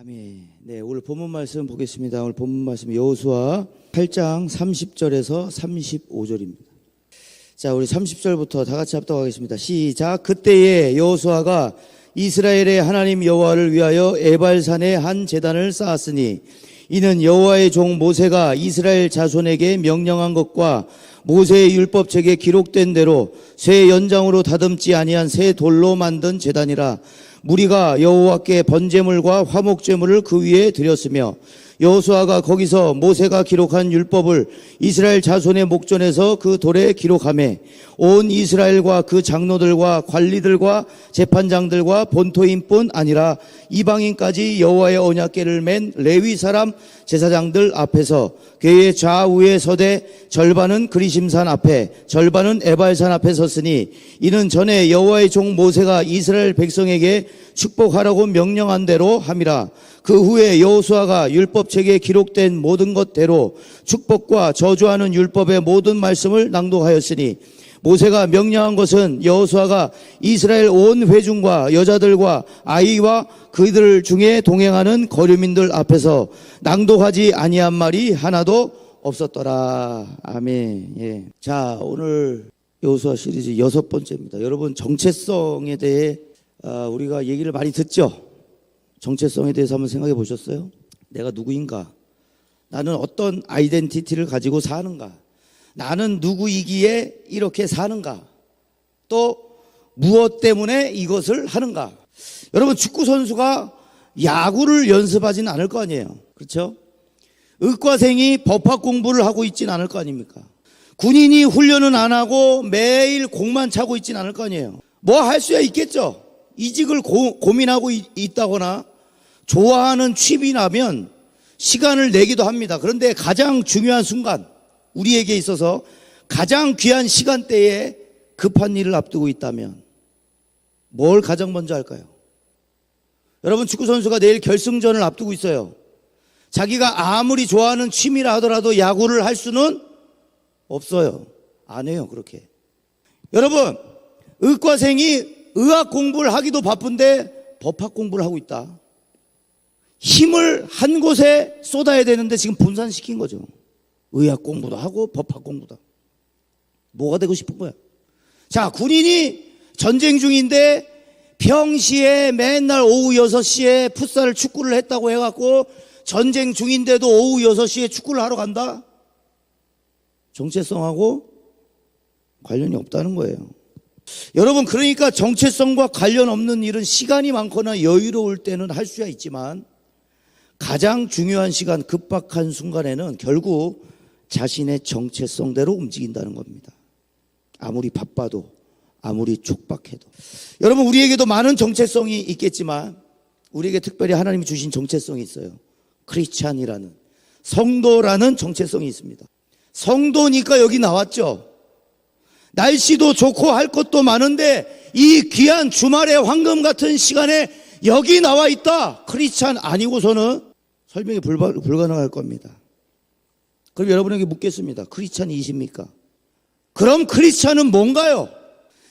아멘. 네, 오늘 본문 말씀 보겠습니다. 오늘 본문 말씀 여호수아 8장 30절에서 35절입니다. 자, 우리 30절부터 다 같이 합독하겠습니다. 시작. 그때에 여호수아가 이스라엘의 하나님 여호와를 위하여 에발산에 한 제단을 쌓았으니 이는 여호와의 종 모세가 이스라엘 자손에게 명령한 것과 모세의 율법책에 기록된 대로 쇠 연장으로 다듬지 아니한 새 돌로 만든 제단이라. 무리가 여호와께 번제물과 화목제물을 그 위에 드렸으며 여호수아가 거기서 모세가 기록한 율법을 이스라엘 자손의 목전에서 그 돌에 기록하매 온 이스라엘과 그 장로들과 관리들과 재판장들과 본토인뿐 아니라 이방인까지 여호와의 언약궤를 맨 레위 사람 제사장들 앞에서 궤의 좌우에 서되 절반은 그리심산 앞에 절반은 에발산 앞에 섰으니 이는 전에 여호와의 종 모세가 이스라엘 백성에게 축복하라고 명령한 대로 함이라. 그 후에 여호수아가 율법책에 기록된 모든 것대로 축복과 저주하는 율법의 모든 말씀을 낭독하였으니 모세가 명령한 것은 여호수아가 이스라엘 온 회중과 여자들과 아이와 그들 중에 동행하는 거류민들 앞에서 낭독하지 아니한 말이 하나도 없었더라. 아멘. 예. 자, 오늘 여호수아 시리즈 6번째입니다. 여러분, 정체성에 대해 우리가 얘기를 많이 듣죠. 정체성에 대해서 한번 생각해 보셨어요? 내가 누구인가? 나는 어떤 아이덴티티를 가지고 사는가? 나는 누구이기에 이렇게 사는가? 또 무엇 때문에 이것을 하는가? 여러분, 축구 선수가 야구를 연습하지는 않을 거 아니에요. 그렇죠? 의과생이 법학 공부를 하고 있지는 않을 거 아닙니까? 군인이 훈련은 안 하고 매일 공만 차고 있지는 않을 거 아니에요. 뭐 할 수야 있겠죠? 이직을 고민하고 있다거나 좋아하는 취미 나면 시간을 내기도 합니다. 그런데 가장 중요한 순간, 우리에게 있어서 가장 귀한 시간대에 급한 일을 앞두고 있다면 뭘 가장 먼저 할까요? 여러분, 축구선수가 내일 결승전을 앞두고 있어요. 자기가 아무리 좋아하는 취미라 하더라도 야구를 할 수는 없어요. 안 해요, 그렇게. 여러분, 의과생이 의학 공부를 하기도 바쁜데 법학 공부를 하고 있다. 힘을 한 곳에 쏟아야 되는데 지금 분산시킨 거죠. 의학 공부도 하고 법학 공부도 하고. 뭐가 되고 싶은 거야? 자, 군인이 전쟁 중인데 평시에 맨날 오후 6시에 풋살 축구를 했다고 해갖고 전쟁 중인데도 오후 6시에 축구를 하러 간다? 정체성하고 관련이 없다는 거예요. 여러분, 그러니까 정체성과 관련 없는 일은 시간이 많거나 여유로울 때는 할 수야 있지만 가장 중요한 시간, 급박한 순간에는 결국 자신의 정체성대로 움직인다는 겁니다. 아무리 바빠도, 아무리 촉박해도. 여러분, 우리에게도 많은 정체성이 있겠지만 우리에게 특별히 하나님이 주신 정체성이 있어요. 크리스찬이라는, 성도라는 정체성이 있습니다. 성도니까 여기 나왔죠. 날씨도 좋고 할 것도 많은데 이 귀한 주말의 황금 같은 시간에 여기 나와 있다. 크리스찬 아니고서는 설명이 불가능할 겁니다. 그럼 여러분에게 묻겠습니다. 크리스찬이십니까? 그럼 크리스찬은 뭔가요?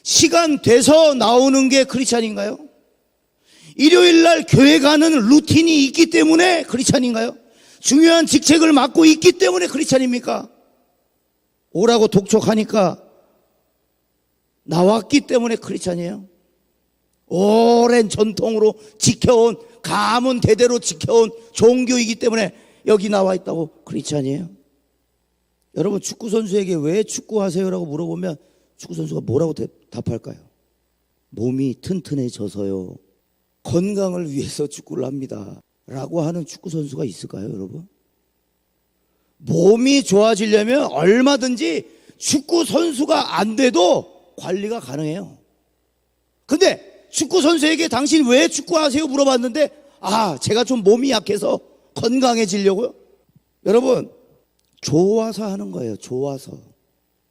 시간 돼서 나오는 게 크리스찬인가요? 일요일 날 교회 가는 루틴이 있기 때문에 크리스찬인가요? 중요한 직책을 맡고 있기 때문에 크리스찬입니까? 오라고 독촉하니까 나왔기 때문에 크리스찬이에요? 오랜 전통으로 지켜온, 가문 대대로 지켜온 종교이기 때문에 여기 나와 있다고 크리스찬이에요? 여러분, 축구선수에게 왜 축구하세요라고 물어보면 축구선수가 뭐라고 답할까요? 몸이 튼튼해져서요. 건강을 위해서 축구를 합니다. 라고 하는 축구선수가 있을까요, 여러분? 몸이 좋아지려면 얼마든지 축구선수가 안 돼도 관리가 가능해요. 근데 축구선수에게 당신 왜 축구하세요? 물어봤는데 제가 좀 몸이 약해서 건강해지려고요? 여러분, 좋아서 하는 거예요. 좋아서.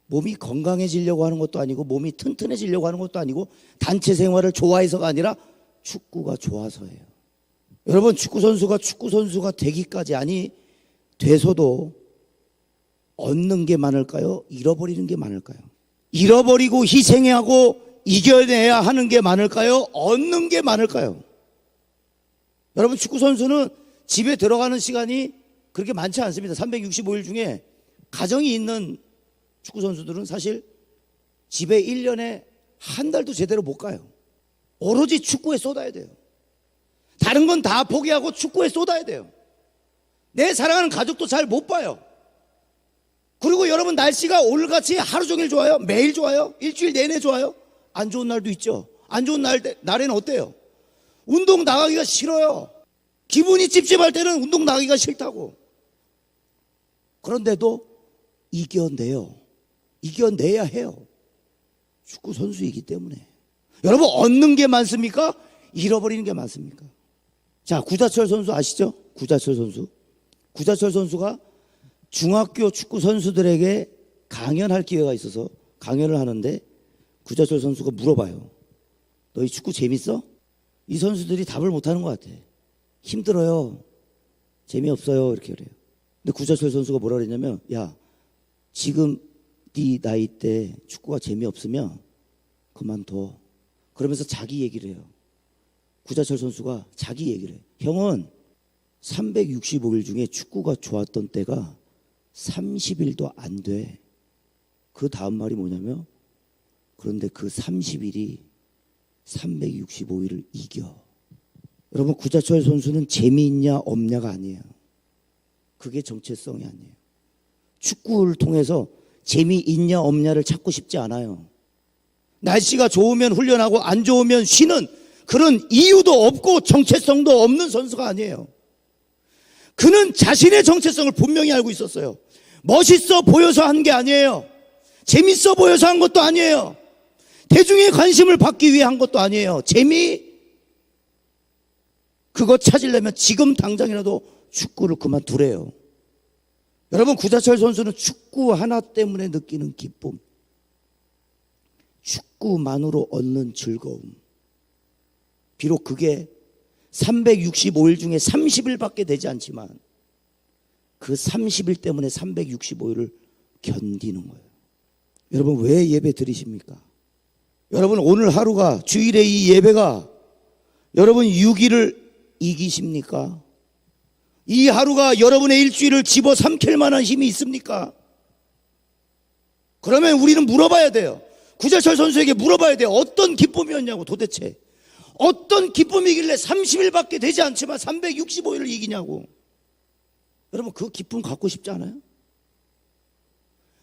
몸이 건강해지려고 하는 것도 아니고 몸이 튼튼해지려고 하는 것도 아니고 단체 생활을 좋아해서가 아니라 축구가 좋아서예요. 여러분, 축구선수가 되기까지, 아니 돼서도 얻는 게 많을까요? 잃어버리는 게 많을까요? 잃어버리고 희생하고 이겨내야 하는 게 많을까요? 얻는 게 많을까요? 여러분, 축구 선수는 집에 들어가는 시간이 그렇게 많지 않습니다. 365일 중에 가정이 있는 축구 선수들은 사실 집에 1년에 한 달도 제대로 못 가요. 오로지 축구에 쏟아야 돼요. 다른 건 다 포기하고 축구에 쏟아야 돼요. 내 사랑하는 가족도 잘 못 봐요. 그리고 여러분, 날씨가 오늘같이 하루 종일 좋아요? 매일 좋아요? 일주일 내내 좋아요? 안 좋은 날도 있죠. 안 좋은 날에는 어때요? 운동 나가기가 싫어요. 기분이 찝찝할 때는 운동 나가기가 싫다고. 그런데도 이겨내요. 이겨내야 해요. 축구 선수이기 때문에. 여러분, 얻는 게 많습니까? 잃어버리는 게 많습니까? 자, 구자철 선수 아시죠? 구자철 선수. 구자철 선수가 중학교 축구 선수들에게 강연할 기회가 있어서 강연을 하는데 구자철 선수가 물어봐요. 너희 축구 재밌어? 이 선수들이 답을 못하는 것 같아. 힘들어요. 재미없어요. 이렇게 그래요. 근데 구자철 선수가 뭐라 그랬냐면, 야, 지금 네 나이 때 축구가 재미없으면 그만둬. 그러면서 자기 얘기를 해요. 구자철 선수가 자기 얘기를 해요. 형은 365일 중에 축구가 좋았던 때가 30일도 안 돼. 그 다음 말이 뭐냐면, 그런데 그 30일이 365일을 이겨. 여러분, 구자철 선수는 재미있냐 없냐가 아니에요. 그게 정체성이 아니에요. 축구를 통해서 재미있냐 없냐를 찾고 싶지 않아요. 날씨가 좋으면 훈련하고 안 좋으면 쉬는 그런 이유도 없고 정체성도 없는 선수가 아니에요. 그는 자신의 정체성을 분명히 알고 있었어요. 멋있어 보여서 한 게 아니에요. 재밌어 보여서 한 것도 아니에요. 대중의 관심을 받기 위해 한 것도 아니에요. 재미? 그거 찾으려면 지금 당장이라도 축구를 그만두래요. 여러분, 구자철 선수는 축구 하나 때문에 느끼는 기쁨, 축구만으로 얻는 즐거움, 비록 그게 365일 중에 30일밖에 되지 않지만 그 30일 때문에 365일을 견디는 거예요. 여러분, 왜 예배 드리십니까? 여러분, 오늘 하루가, 주일의 이 예배가 여러분 6일을 이기십니까? 이 하루가 여러분의 일주일을 집어삼킬 만한 힘이 있습니까? 그러면 우리는 물어봐야 돼요. 구자철 선수에게 물어봐야 돼요. 어떤 기쁨이었냐고. 도대체 어떤 기쁨이길래 30일밖에 되지 않지만 365일을 이기냐고. 여러분, 그 기쁨 갖고 싶지 않아요?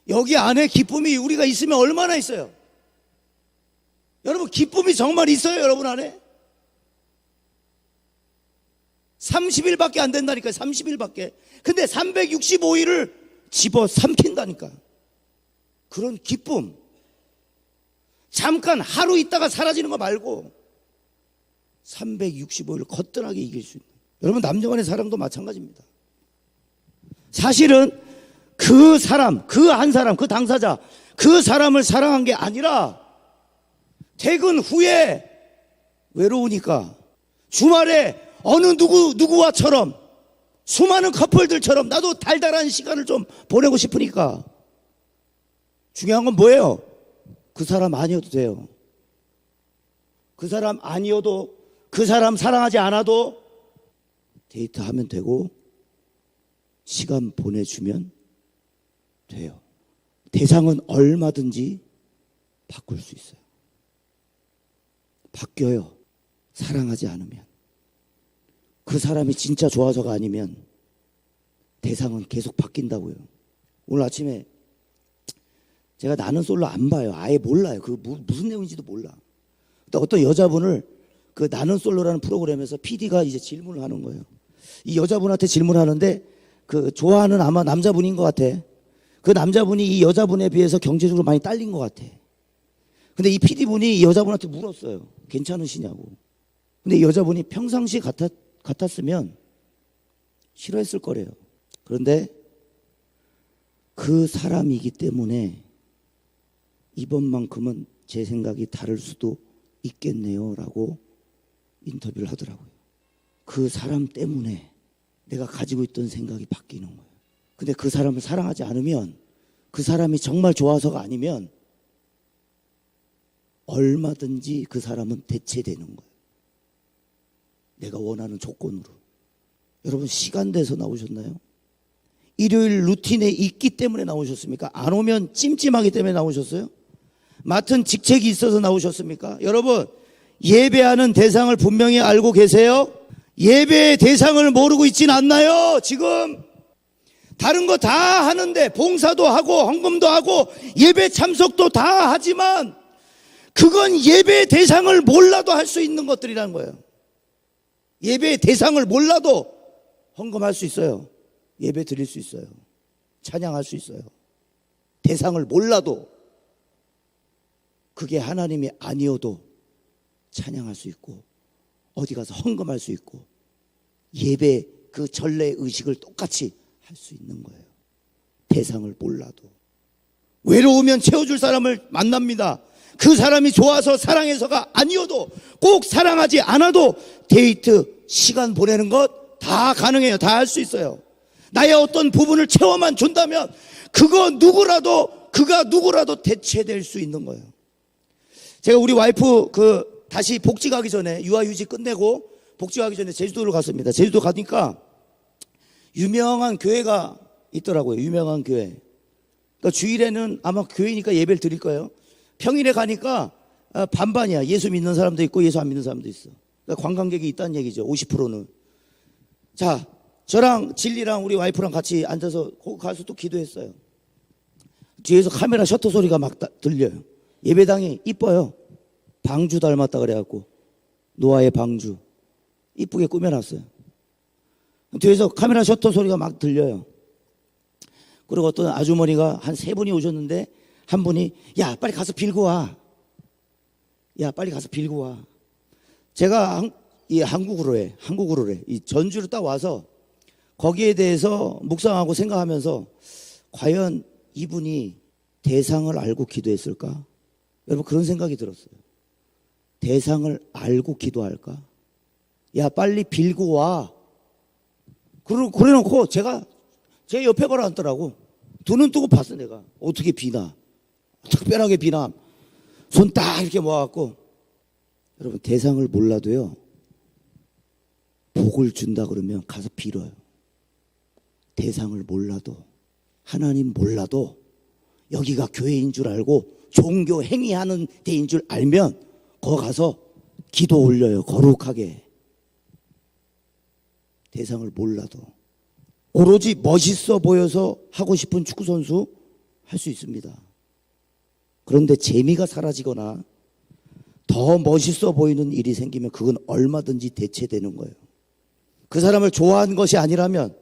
여기 안에 기쁨이 우리가 있으면 얼마나 있어요? 여러분, 기쁨이 정말 있어요, 여러분 안에? 30일밖에 안 된다니까요. 30일밖에. 근데 365일을 집어삼킨다니까. 그런 기쁨, 잠깐 하루 있다가 사라지는 거 말고 365일을 거뜬하게 이길 수 있는. 여러분, 남녀간의 사랑도 마찬가지입니다. 사실은 그 사람, 그 한 사람, 그 당사자, 그 사람을 사랑한 게 아니라 퇴근 후에 외로우니까 주말에 어느 누구와처럼 수많은 커플들처럼 나도 달달한 시간을 좀 보내고 싶으니까. 중요한 건 뭐예요? 그 사람 아니어도 돼요. 그 사람 아니어도, 그 사람 사랑하지 않아도 데이트하면 되고 시간 보내주면 돼요. 대상은 얼마든지 바꿀 수 있어요. 바뀌어요. 사랑하지 않으면. 그 사람이 진짜 좋아서가 아니면 대상은 계속 바뀐다고요. 오늘 아침에 제가 나는 솔로 안 봐요. 아예 몰라요. 그 무슨 내용인지도 몰라. 어떤 여자분을 그 나는 솔로라는 프로그램에서 PD가 이제 질문을 하는 거예요. 이 여자분한테 질문하는데 그 좋아하는 아마 남자분인 것 같아. 그 남자분이 이 여자분에 비해서 경제적으로 많이 딸린 것 같아. 근데 이 PD분이 이 여자분한테 물었어요. 괜찮으시냐고. 근데 이 여자분이 평상시 같았으면 싫어했을 거래요. 그런데 그 사람이기 때문에 이번만큼은 제 생각이 다를 수도 있겠네요 라고 인터뷰를 하더라고요. 그 사람 때문에 내가 가지고 있던 생각이 바뀌는 거예요. 근데 그 사람을 사랑하지 않으면, 그 사람이 정말 좋아서가 아니면 얼마든지 그 사람은 대체되는 거예요. 내가 원하는 조건으로. 여러분 시간 돼서 나오셨나요? 일요일 루틴에 있기 때문에 나오셨습니까? 안 오면 찜찜하기 때문에 나오셨어요? 맡은 직책이 있어서 나오셨습니까? 여러분 예배하는 대상을 분명히 알고 계세요? 예배의 대상을 모르고 있진 않나요? 지금 다른 거 다 하는데 봉사도 하고 헌금도 하고 예배 참석도 다 하지만 그건 예배의 대상을 몰라도 할 수 있는 것들이라는 거예요. 예배의 대상을 몰라도 헌금할 수 있어요. 예배 드릴 수 있어요. 찬양할 수 있어요. 대상을 몰라도 그게 하나님이 아니어도 찬양할 수 있고 어디 가서 헌금할 수 있고 예배 그 전례 의식을 똑같이 할 수 있는 거예요. 대상을 몰라도. 외로우면 채워줄 사람을 만납니다. 그 사람이 좋아서 사랑해서가 아니어도 꼭 사랑하지 않아도 데이트 시간 보내는 것 다 가능해요. 다 할 수 있어요. 나의 어떤 부분을 채워만 준다면 그가 누구라도 대체될 수 있는 거예요. 제가 우리 와이프 다시 복지 가기 전에 유아유직 끝내고 복지 가기 전에 제주도를 갔습니다. 제주도 가니까 유명한 교회가 있더라고요. 유명한 교회. 그러니까 주일에는 아마 교회니까 예배를 드릴 거예요. 평일에 가니까 반반이야. 예수 믿는 사람도 있고 예수 안 믿는 사람도 있어. 그러니까 관광객이 있다는 얘기죠. 50%는. 자, 저랑 진리랑 우리 와이프랑 같이 앉아서 거기 가서 또 기도했어요. 뒤에서 카메라 셔터 소리가 막 들려요. 예배당이 이뻐요. 방주 닮았다 그래갖고 노아의 방주 이쁘게 꾸며놨어요. 뒤에서 카메라 셔터 소리가 막 들려요. 그리고 어떤 아주머니가 한 3분이 오셨는데 한 분이 야 빨리 가서 빌고 와. 야 빨리 가서 빌고 와. 제가 한국으로 해. 이 전주로 딱 와서 거기에 대해서 묵상하고 생각하면서 과연 이분이 대상을 알고 기도했을까? 여러분 그런 생각이 들었어요. 대상을 알고 기도할까? 야 빨리 빌고 와. 그래놓고 제가 제 옆에 걸어 앉더라고. 두 눈 뜨고 봤어 내가. 어떻게 비나. 특별하게 비나. 손 딱 이렇게 모아갖고. 여러분 대상을 몰라도요. 복을 준다 그러면 가서 빌어요. 대상을 몰라도 하나님 몰라도 여기가 교회인 줄 알고 종교 행위하는 데인 줄 알면 거기 가서 기도 올려요. 거룩하게. 대상을 몰라도 오로지 멋있어 보여서 하고 싶은 축구선수 할 수 있습니다. 그런데 재미가 사라지거나 더 멋있어 보이는 일이 생기면 그건 얼마든지 대체되는 거예요. 그 사람을 좋아한 것이 아니라면,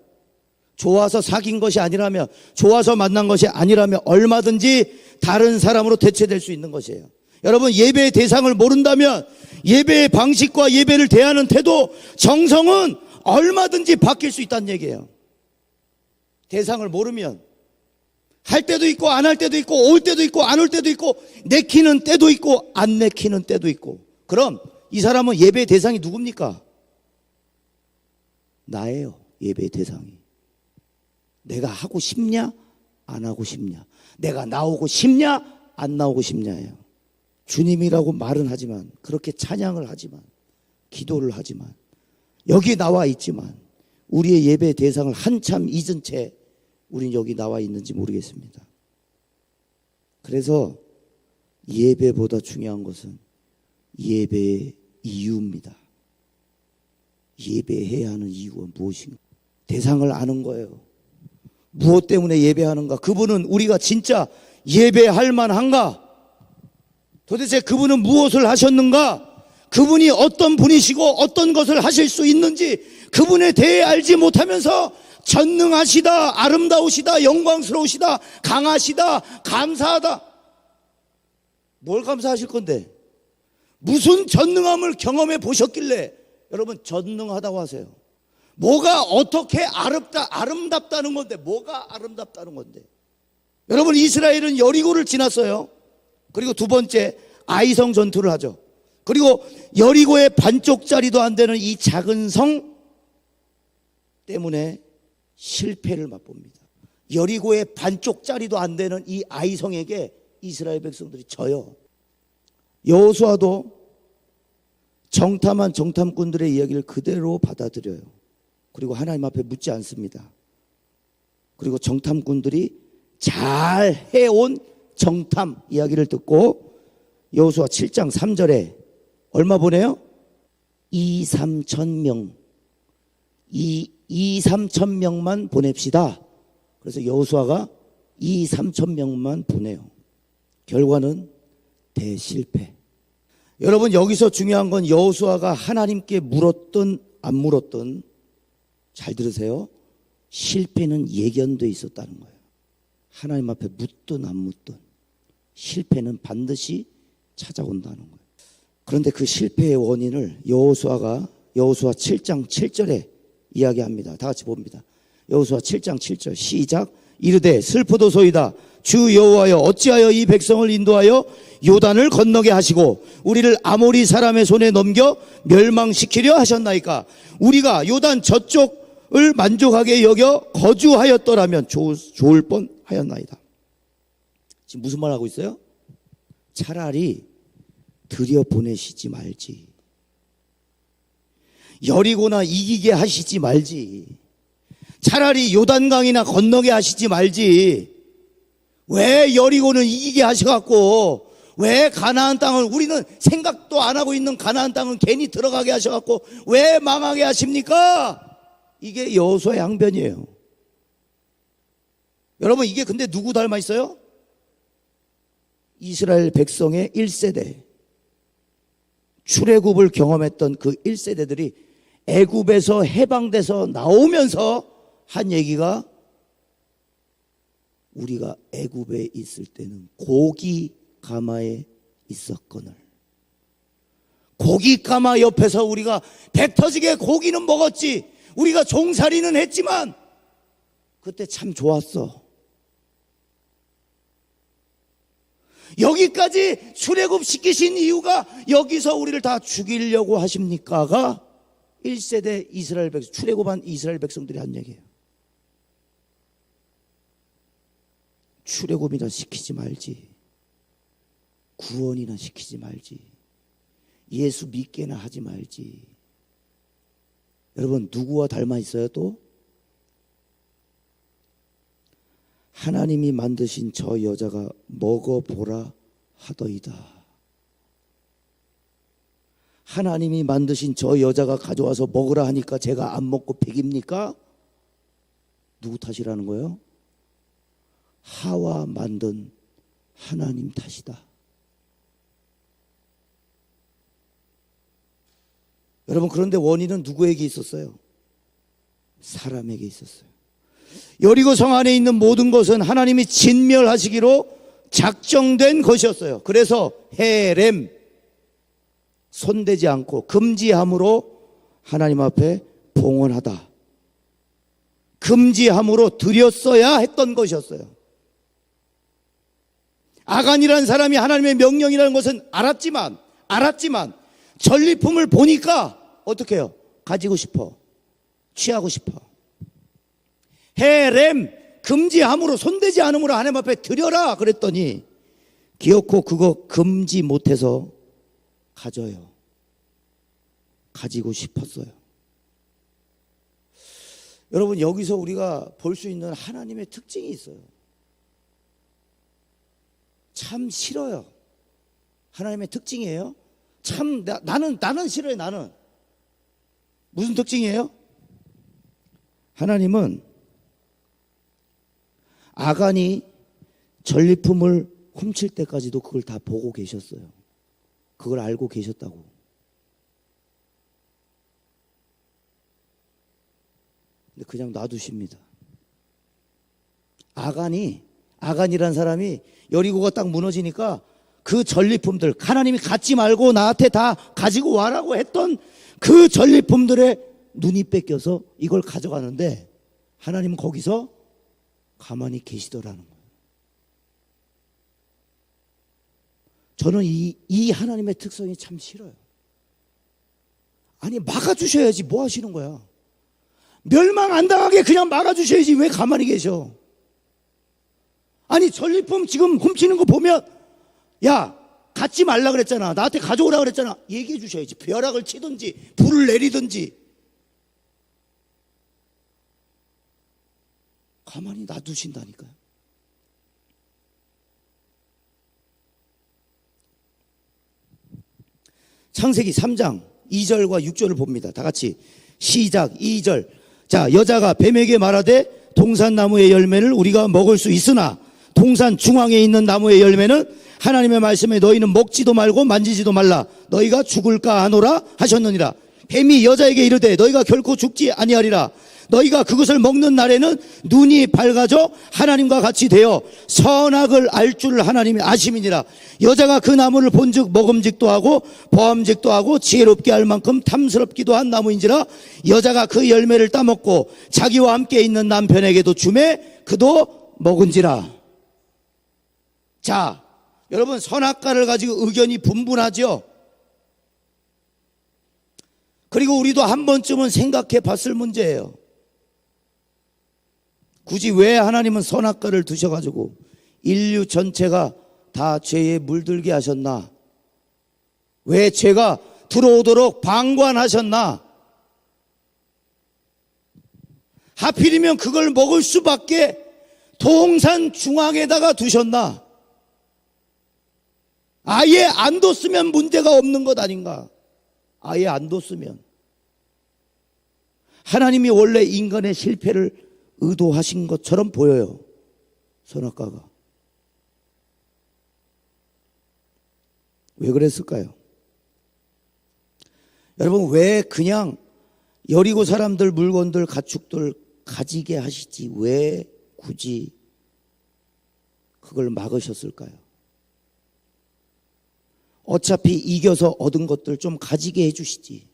좋아서 사귄 것이 아니라면, 좋아서 만난 것이 아니라면 얼마든지 다른 사람으로 대체될 수 있는 것이에요. 여러분 예배의 대상을 모른다면 예배의 방식과 예배를 대하는 태도, 정성은 얼마든지 바뀔 수 있다는 얘기예요. 대상을 모르면 할 때도 있고 안 할 때도 있고 올 때도 있고 안 올 때도 있고 내키는 때도 있고 안 내키는 때도 있고. 그럼 이 사람은 예배의 대상이 누굽니까? 나예요. 예배의 대상이. 내가 하고 싶냐 안 하고 싶냐, 내가 나오고 싶냐 안 나오고 싶냐예요. 주님이라고 말은 하지만, 그렇게 찬양을 하지만, 기도를 하지만, 여기 나와 있지만 우리의 예배의 대상을 한참 잊은 채 우린 여기 나와 있는지 모르겠습니다. 그래서 예배보다 중요한 것은 예배의 이유입니다. 예배해야 하는 이유가 무엇인가? 대상을 아는 거예요. 무엇 때문에 예배하는가? 그분은 우리가 진짜 예배할 만한가? 도대체 그분은 무엇을 하셨는가? 그분이 어떤 분이시고 어떤 것을 하실 수 있는지 그분에 대해 알지 못하면서 전능하시다, 아름다우시다, 영광스러우시다, 강하시다, 감사하다. 뭘 감사하실 건데? 무슨 전능함을 경험해 보셨길래 여러분 전능하다고 하세요? 뭐가 어떻게 아름답다는 건데? 뭐가 아름답다는 건데? 여러분 이스라엘은 여리고를 지났어요. 그리고 두 번째 아이성 전투를 하죠. 그리고 여리고의 반쪽짜리도 안 되는 이 작은 성 때문에 실패를 맛봅니다. 여리고의 반쪽짜리도 안 되는 이 아이성에게 이스라엘 백성들이 져요. 여호수아도 정탐한 정탐꾼들의 이야기를 그대로 받아들여요. 그리고 하나님 앞에 묻지 않습니다. 그리고 정탐꾼들이 잘 해온 정탐 이야기를 듣고 여호수아 7장 3절에 얼마 보내요? 2,3천 명. 2,3천 명만 보냅시다. 그래서 여호수아가 2,3천 명만 보내요. 결과는 대실패. 여러분, 여기서 중요한 건 여호수아가 하나님께 물었든 안 물었든, 잘 들으세요, 실패는 예견돼 있었다는 거예요. 하나님 앞에 묻든 안 묻든 실패는 반드시 찾아온다는 거예요. 그런데 그 실패의 원인을 여호수아 7장 7절에 이야기합니다. 다 같이 봅니다. 여호수아 7장 7절 시작. 이르되 슬프도소이다. 주 여호와여, 어찌하여 이 백성을 인도하여 요단을 건너게 하시고 우리를 아모리 사람의 손에 넘겨 멸망시키려 하셨나이까. 우리가 요단 저쪽을 만족하게 여겨 거주하였더라면 좋을 뻔하였나이다. 지금 무슨 말 하고 있어요? 차라리 들여보내시지 말지, 여리고나 이기게 하시지 말지, 차라리 요단강이나 건너게 하시지 말지, 왜 여리고는 이기게 하셔갖고, 왜 가나안 땅을, 우리는 생각도 안 하고 있는 가나안 땅은 괜히 들어가게 하셔갖고 왜 망하게 하십니까? 이게 여호수아의 항변이에요. 여러분, 이게 근데 누구 닮아 있어요? 이스라엘 백성의 1세대, 출애굽을 경험했던 그 1세대들이 애굽에서 해방돼서 나오면서 한 얘기가, 우리가 애굽에 있을 때는 고기 가마에 있었거늘. 고기 가마 옆에서 우리가 배 터지게 고기는 먹었지, 우리가 종살이는 했지만 그때 참 좋았어. 여기까지 출애굽 시키신 이유가 여기서 우리를 다 죽이려고 하십니까가 1세대 이스라엘 백성, 출애굽한 이스라엘 백성들이 한 얘기예요. 출애굽이나 시키지 말지, 구원이나 시키지 말지, 예수 믿게나 하지 말지. 여러분, 누구와 닮아 있어요? 또 하나님이 만드신 저 여자가 먹어보라 하더이다. 하나님이 만드신 저 여자가 가져와서 먹으라 하니까 제가 안 먹고 배깁니까? 누구 탓이라는 거예요? 하와 만든 하나님 탓이다. 여러분, 그런데 원인은 누구에게 있었어요? 사람에게 있었어요. 여리고 성 안에 있는 모든 것은 하나님이 진멸하시기로 작정된 것이었어요. 그래서 헤렘, 손대지 않고 금지함으로 하나님 앞에 봉헌하다, 금지함으로 드렸어야 했던 것이었어요. 아간이라는 사람이 하나님의 명령이라는 것은 알았지만 전리품을 보니까 어떻게 해요? 가지고 싶어, 취하고 싶어. 헤렘, 금지함으로, 손대지 않음으로 하나님 앞에 드려라 그랬더니 기어코 그거 금지 못해서 가져요. 가지고 싶었어요. 여러분, 여기서 우리가 볼 수 있는 하나님의 특징이 있어요. 참 싫어요. 하나님의 특징이에요. 참 나는 싫어요. 나는 무슨 특징이에요? 하나님은 아간이 전리품을 훔칠 때까지도 그걸 다 보고 계셨어요. 그걸 알고 계셨다고. 근데 그냥 놔두십니다. 아간이라는 사람이 여리고가 딱 무너지니까 그 전리품들, 하나님이 갖지 말고 나한테 다 가지고 와라고 했던 그 전리품들에 눈이 뺏겨서 이걸 가져가는데 하나님은 거기서 가만히 계시더라는 거예요. 저는 이 하나님의 특성이 참 싫어요. 아니, 막아주셔야지 뭐 하시는 거야? 멸망 안 당하게 그냥 막아주셔야지 왜 가만히 계셔? 아니, 전리품 지금 훔치는 거 보면, 야, 갖지 말라 그랬잖아. 나한테 가져오라 그랬잖아. 얘기해 주셔야지. 벼락을 치든지 불을 내리든지. 가만히 놔두신다니까요. 창세기 3장 2절과 6절을 봅니다. 다 같이 시작. 2절. 자, 여자가 뱀에게 말하되 동산나무의 열매를 우리가 먹을 수 있으나 동산 중앙에 있는 나무의 열매는 하나님의 말씀에 너희는 먹지도 말고 만지지도 말라. 너희가 죽을까 하노라 하셨느니라. 뱀이 여자에게 이르되 너희가 결코 죽지 아니하리라. 너희가 그것을 먹는 날에는 눈이 밝아져 하나님과 같이 되어 선악을 알 줄 하나님이 아심이니라. 여자가 그 나무를 본즉 먹음직도 하고 보암직도 하고 지혜롭게 할 만큼 탐스럽기도 한 나무인지라. 여자가 그 열매를 따먹고 자기와 함께 있는 남편에게도 주매 그도 먹은지라. 자, 여러분, 선악과를 가지고 의견이 분분하죠. 그리고 우리도 한 번쯤은 생각해 봤을 문제예요. 굳이 왜 하나님은 선악과를 두셔가지고 인류 전체가 다 죄에 물들게 하셨나? 왜 죄가 들어오도록 방관하셨나? 하필이면 그걸 먹을 수밖에 동산 중앙에다가 두셨나? 아예 안 뒀으면 문제가 없는 것 아닌가? 아예 안 뒀으면. 하나님이 원래 인간의 실패를 의도하신 것처럼 보여요. 선악과가. 왜 그랬을까요? 여러분, 왜 그냥 여리고 사람들 물건들 가축들 가지게 하시지 왜 굳이 그걸 막으셨을까요? 어차피 이겨서 얻은 것들 좀 가지게 해주시지.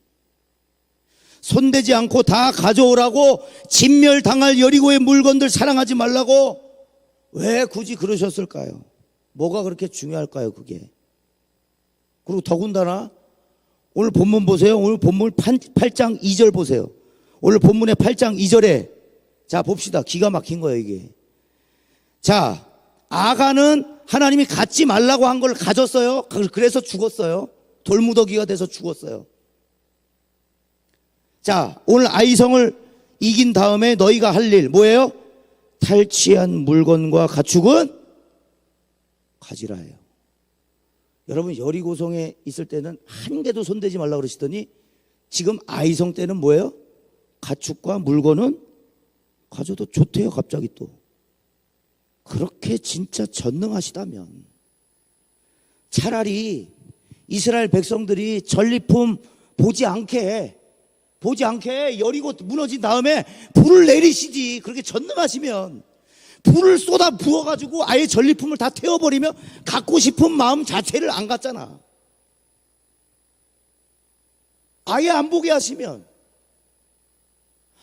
손대지 않고 다 가져오라고 진멸당할 여리고의 물건들 사랑하지 말라고 왜 굳이 그러셨을까요? 뭐가 그렇게 중요할까요, 그게? 그리고 더군다나 오늘 본문 보세요. 오늘 본문 8장 2절 보세요. 오늘 본문의 8장 2절에 자 봅시다. 기가 막힌 거예요, 이게. 자, 아가는 하나님이 갖지 말라고 한 걸 가졌어요. 그래서 죽었어요. 돌무더기가 돼서 죽었어요. 자, 오늘 아이성을 이긴 다음에 너희가 할 일 뭐예요? 탈취한 물건과 가축은 가지라 해요. 여러분, 여리고성에 있을 때는 한 개도 손대지 말라고 그러시더니 지금 아이성 때는 뭐예요? 가축과 물건은 가져도 좋대요, 갑자기 또. 그렇게 진짜 전능하시다면 차라리 이스라엘 백성들이 전리품 보지 않게 여리고 무너진 다음에 불을 내리시지. 그렇게 전능하시면 불을 쏟아 부어가지고 아예 전리품을 다 태워버리면 갖고 싶은 마음 자체를 안 갖잖아. 아예 안 보게 하시면.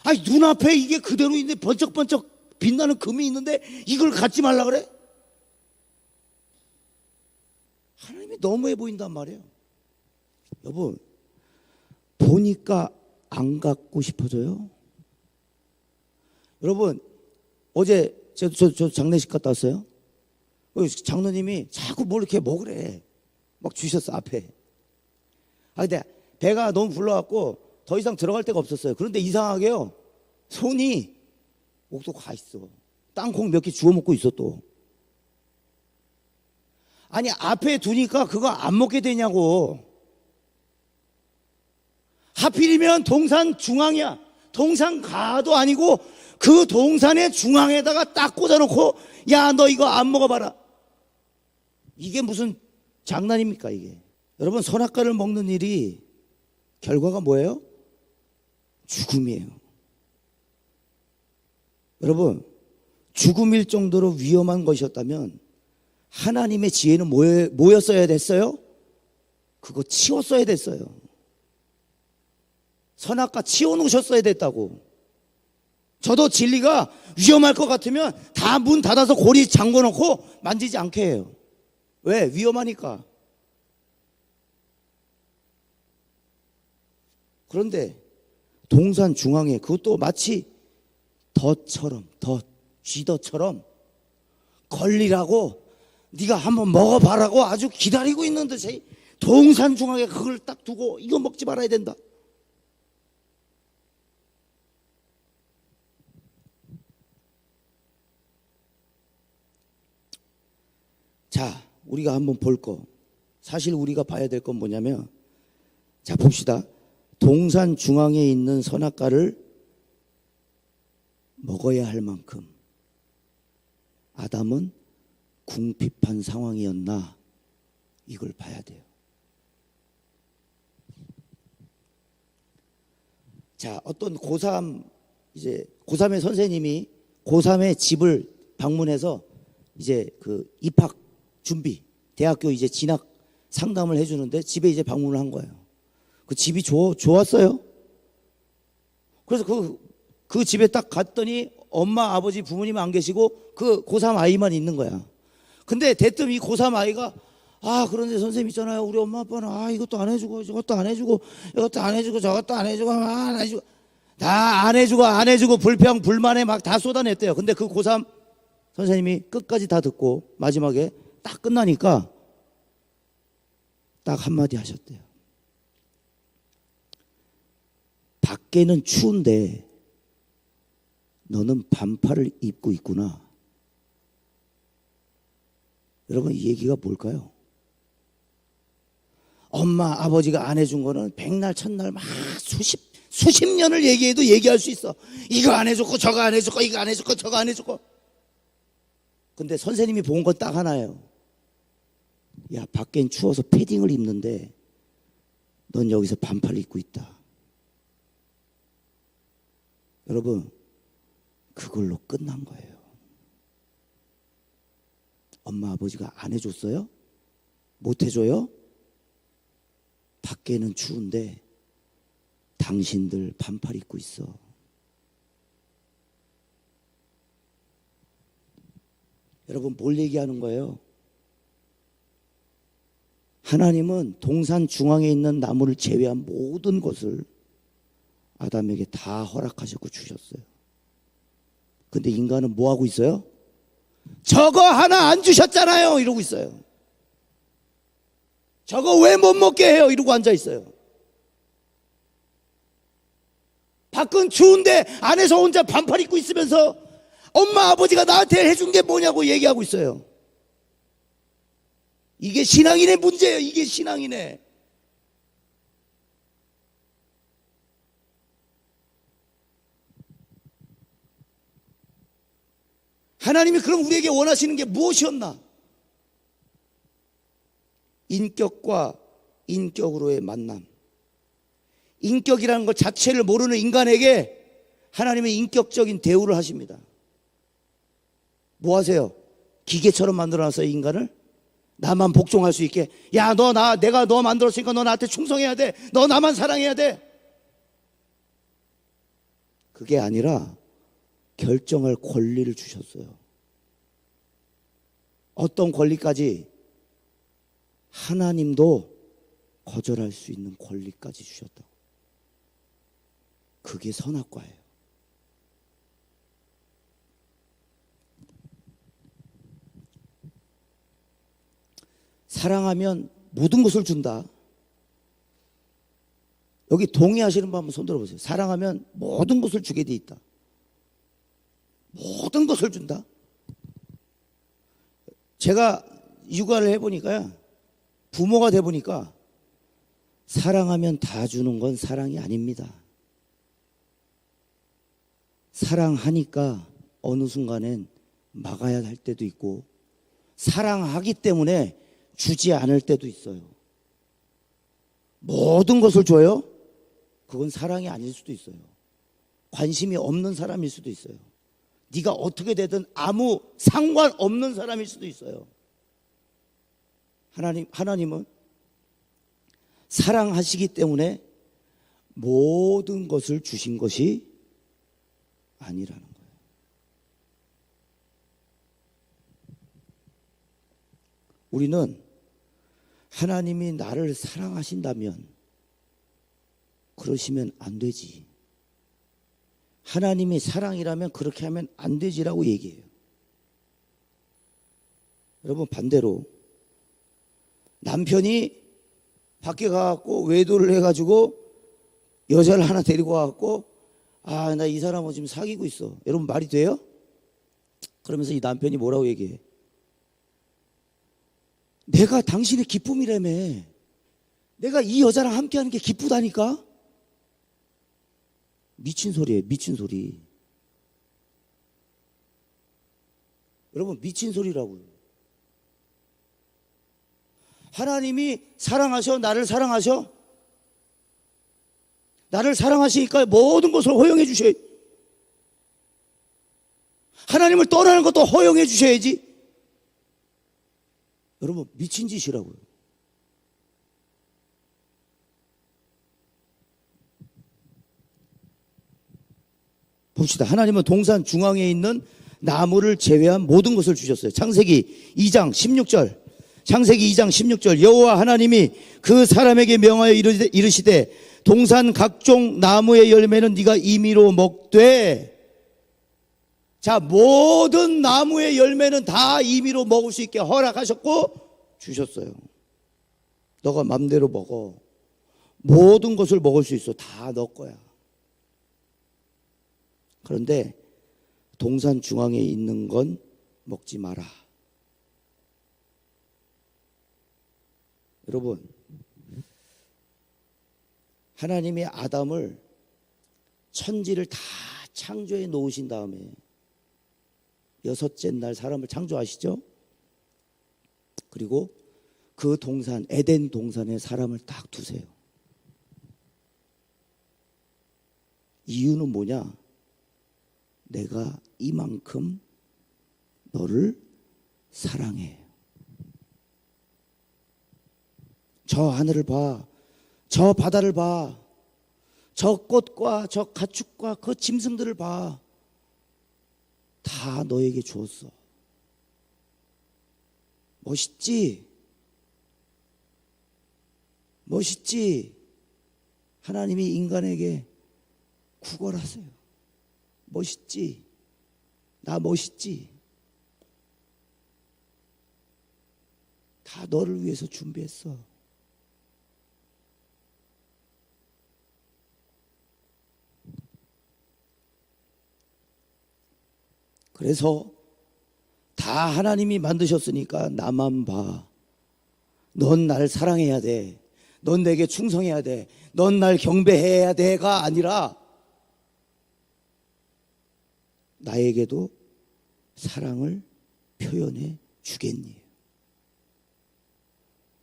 아니, 눈앞에 이게 그대로 있는데 번쩍번쩍 빛나는 금이 있는데 이걸 갖지 말라 그래? 하나님이 너무해 보인단 말이에요. 여러분, 보니까 안 갖고 싶어져요? 여러분, 어제 저 장례식 갔다 왔어요. 장로님이 자꾸 뭘 이렇게 먹으래. 막 주셨어, 앞에. 근데 배가 너무 불러갖고 더 이상 들어갈 데가 없었어요. 그런데 이상하게요, 손이 목도 가 있어. 땅콩 몇 개 주워 먹고 있어 또. 아니, 앞에 두니까 그거 안 먹게 되냐고. 하필이면 동산 중앙이야. 동산 가도 아니고 그 동산의 중앙에다가 딱 꽂아놓고 야, 너 이거 안 먹어봐라. 이게 무슨 장난입니까, 이게? 여러분, 선악과를 먹는 일이 결과가 뭐예요? 죽음이에요. 여러분, 죽음일 정도로 위험한 것이었다면 하나님의 지혜는 뭐였어야 됐어요? 그거 치웠어야 됐어요. 선악과 치워놓으셨어야 됐다고. 저도 진리가 위험할 것 같으면 다 문 닫아서 고리 잠궈놓고 만지지 않게 해요. 왜? 위험하니까. 그런데 동산 중앙에 그것도 마치 덫처럼, 쥐덫처럼 걸리라고 네가 한번 먹어봐라고 아주 기다리고 있는데 동산 중앙에 그걸 딱 두고 이거 먹지 말아야 된다. 자, 우리가 한번 볼 거, 사실 우리가 봐야 될 건 뭐냐면, 자 봅시다. 동산 중앙에 있는 선악과를 먹어야 할 만큼 아담은 궁핍한 상황이었나, 이걸 봐야 돼요. 자, 어떤 고3의 선생님이 고3의 집을 방문해서 이제 그 입학 준비, 대학교 이제 진학 상담을 해주는데 집에 이제 방문을 한 거예요. 그 집이 좋았어요. 그래서 그 집에 딱 갔더니 엄마, 아버지, 부모님 안 계시고 그 고3 아이만 있는 거야. 근데 대뜸 이 고3 아이가, 그런데 선생님 있잖아요. 우리 엄마 아빠는 이것도 안 해주고 저것도 안 해주고 이것도 안 해주고 저것도 안 해주고 안 해주고 다 안 해주고 불평 불만에 막 다 쏟아냈대요. 근데 그 고3 선생님이 끝까지 다 듣고 마지막에 딱 끝나니까 딱 한마디 하셨대요. 밖에는 추운데 너는 반팔을 입고 있구나. 여러분, 이 얘기가 뭘까요? 엄마, 아버지가 안 해준 거는 백날 첫날 막 수십 년을 얘기해도 얘기할 수 있어. 이거 안 해줬고 저거 안 해줬고 이거 안 해줬고 저거 안 해줬고. 근데 선생님이 본 건 딱 하나예요. 야, 밖엔 추워서 패딩을 입는데 넌 여기서 반팔을 입고 있다. 여러분, 그걸로 끝난 거예요. 엄마, 아버지가 안 해줬어요? 못 해줘요? 밖에는 추운데 당신들 반팔 입고 있어. 여러분, 뭘 얘기하는 거예요? 하나님은 동산 중앙에 있는 나무를 제외한 모든 것을 아담에게 다 허락하셨고 주셨어요. 근데 인간은 뭐 하고 있어요? 저거 하나 안 주셨잖아요 이러고 있어요. 저거 왜 못 먹게 해요 이러고 앉아 있어요. 밖은 추운데 안에서 혼자 반팔 입고 있으면서 엄마 아버지가 나한테 해준 게 뭐냐고 얘기하고 있어요. 이게 신앙인의 문제예요. 이게 신앙인의. 하나님이 그럼 우리에게 원하시는 게 무엇이었나? 인격과 인격으로의 만남. 인격이라는 것 자체를 모르는 인간에게 하나님은 인격적인 대우를 하십니다. 뭐 하세요? 기계처럼 만들어놨어요, 인간을? 나만 복종할 수 있게. 야, 내가 너 만들었으니까 너 나한테 충성해야 돼. 너 나만 사랑해야 돼. 그게 아니라 결정할 권리를 주셨어요. 어떤 권리까지? 하나님도 거절할 수 있는 권리까지 주셨다고. 그게 선악과예요. 사랑하면 모든 것을 준다. 여기 동의하시는 분 한번 손 들어보세요. 사랑하면 모든 것을 주게 돼 있다. 모든 것을 준다. 제가 육아를 해보니까요, 부모가 돼보니까 사랑하면 다 주는 건 사랑이 아닙니다. 사랑하니까 어느 순간엔 막아야 할 때도 있고, 사랑하기 때문에 주지 않을 때도 있어요. 모든 것을 줘요? 그건 사랑이 아닐 수도 있어요. 관심이 없는 사람일 수도 있어요. 네가 어떻게 되든 아무 상관없는 사람일 수도 있어요. 하나님은 사랑하시기 때문에 모든 것을 주신 것이 아니라는 거예요. 우리는 하나님이 나를 사랑하신다면 그러시면 안 되지. 하나님이 사랑이라면 그렇게 하면 안 되지라고 얘기해요. 여러분 반대로 남편이 밖에 가갖고 외도를 해가지고 여자를 하나 데리고 와갖고 아, 나 이 사람하고 지금 사귀고 있어. 여러분 말이 돼요? 그러면서 이 남편이 뭐라고 얘기해? 내가 당신의 기쁨이라며. 내가 이 여자랑 함께하는 게 기쁘다니까? 미친 소리예요. 미친 소리. 여러분 미친 소리라고요. 하나님이 사랑하셔? 나를 사랑하셔? 나를 사랑하시니까 모든 것을 허용해 주셔야, 하나님을 떠나는 것도 허용해 주셔야지. 여러분 미친 짓이라고요. 봅시다. 하나님은 동산 중앙에 있는 나무를 제외한 모든 것을 주셨어요. 창세기 2장 16절. 창세기 2장 16절. 여호와 하나님이 그 사람에게 명하여 이르시되 동산 각종 나무의 열매는 네가 임의로 먹되. 자, 모든 나무의 열매는 다 임의로 먹을 수 있게 허락하셨고 주셨어요. 너가 맘대로 먹어. 모든 것을 먹을 수 있어. 다 너 거야. 그런데 동산 중앙에 있는 건 먹지 마라. 여러분, 하나님이 아담을 천지를 다 창조해 놓으신 다음에 여섯째 날 사람을 창조하시죠. 그리고 그 동산, 에덴 동산에 사람을 딱 두세요. 이유는 뭐냐? 내가 이만큼 너를 사랑해. 저 하늘을 봐. 저 바다를 봐. 저 꽃과 저 가축과 그 짐승들을 봐. 다 너에게 주었어. 멋있지? 멋있지? 하나님이 인간에게 구걸하세요. 멋있지? 나 멋있지? 다 너를 위해서 준비했어. 그래서 다 하나님이 만드셨으니까 나만 봐. 넌 날 사랑해야 돼. 넌 내게 충성해야 돼. 넌 날 경배해야 돼가 아니라 나에게도 사랑을 표현해 주겠니?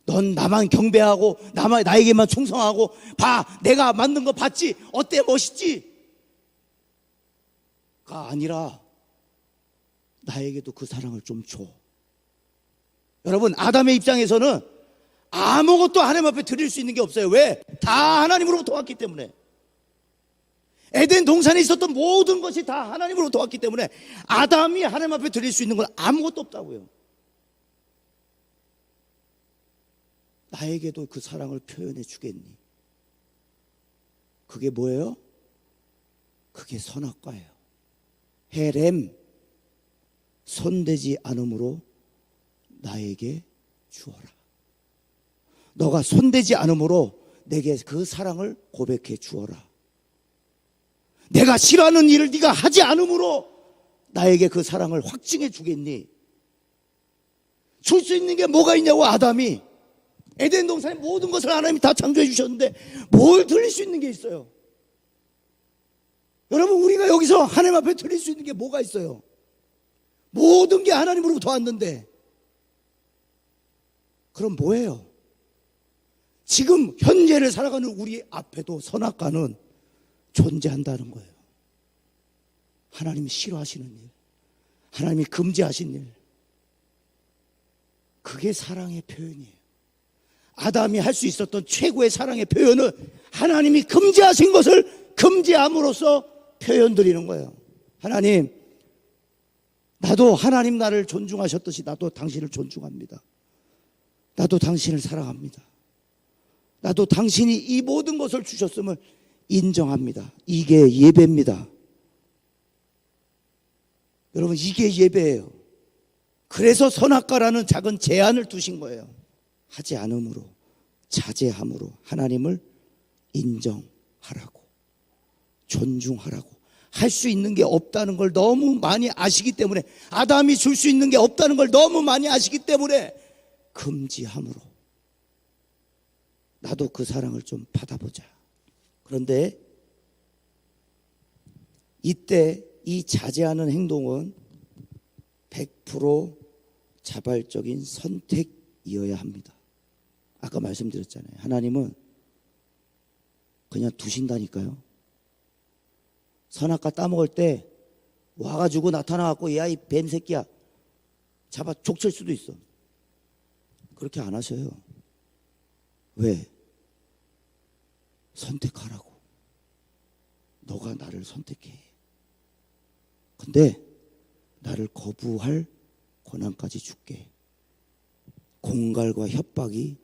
넌 나만 경배하고 나에게만 충성하고 봐. 내가 만든 거 봤지? 어때? 멋있지? 가 아니라 나에게도 그 사랑을 좀 줘. 여러분, 아담의 입장에서는 아무것도 하나님 앞에 드릴 수 있는 게 없어요. 왜? 다 하나님으로부터 왔기 때문에. 에덴 동산에 있었던 모든 것이 다 하나님으로부터 왔기 때문에 아담이 하나님 앞에 드릴 수 있는 건 아무것도 없다고요. 나에게도 그 사랑을 표현해 주겠니? 그게 뭐예요? 그게 선악과예요. 헤렘, 손대지 않음으로 나에게 주어라. 너가 손대지 않음으로 내게 그 사랑을 고백해 주어라. 내가 싫어하는 일을 네가 하지 않음으로 나에게 그 사랑을 확증해 주겠니? 줄 수 있는 게 뭐가 있냐고. 아담이 에덴 동산의 모든 것을 하나님이 다 창조해 주셨는데 뭘 드릴 수 있는 게 있어요? 여러분, 우리가 여기서 하나님 앞에 드릴 수 있는 게 뭐가 있어요? 모든 게 하나님으로부터 왔는데 그럼 뭐예요? 지금 현재를 살아가는 우리 앞에도 선악과는 존재한다는 거예요. 하나님이 싫어하시는 일, 하나님이 금지하신 일, 그게 사랑의 표현이에요. 아담이 할 수 있었던 최고의 사랑의 표현은 하나님이 금지하신 것을 금지함으로써 표현드리는 거예요. 하나님, 나도 하나님 나를 존중하셨듯이 나도 당신을 존중합니다. 나도 당신을 사랑합니다. 나도 당신이 이 모든 것을 주셨음을 인정합니다. 이게 예배입니다. 여러분, 이게 예배예요. 그래서 선악과라는 작은 제한을 두신 거예요. 하지 않음으로, 자제함으로 하나님을 인정하라고, 존중하라고. 할 수 있는 게 없다는 걸 너무 많이 아시기 때문에, 아담이 줄 수 있는 게 없다는 걸 너무 많이 아시기 때문에 금지함으로 나도 그 사랑을 좀 받아보자. 그런데 이때 이 자제하는 행동은 100% 자발적인 선택이어야 합니다. 아까 말씀드렸잖아요. 하나님은 그냥 두신다니까요. 선악과 따먹을 때 와가지고 나타나갖고 야, 이 뱀 새끼야 잡아 족칠 수도 있어. 그렇게 안 하셔요. 왜? 선택하라고. 너가 나를 선택해. 근데 나를 거부할 권한까지 줄게. 공갈과 협박이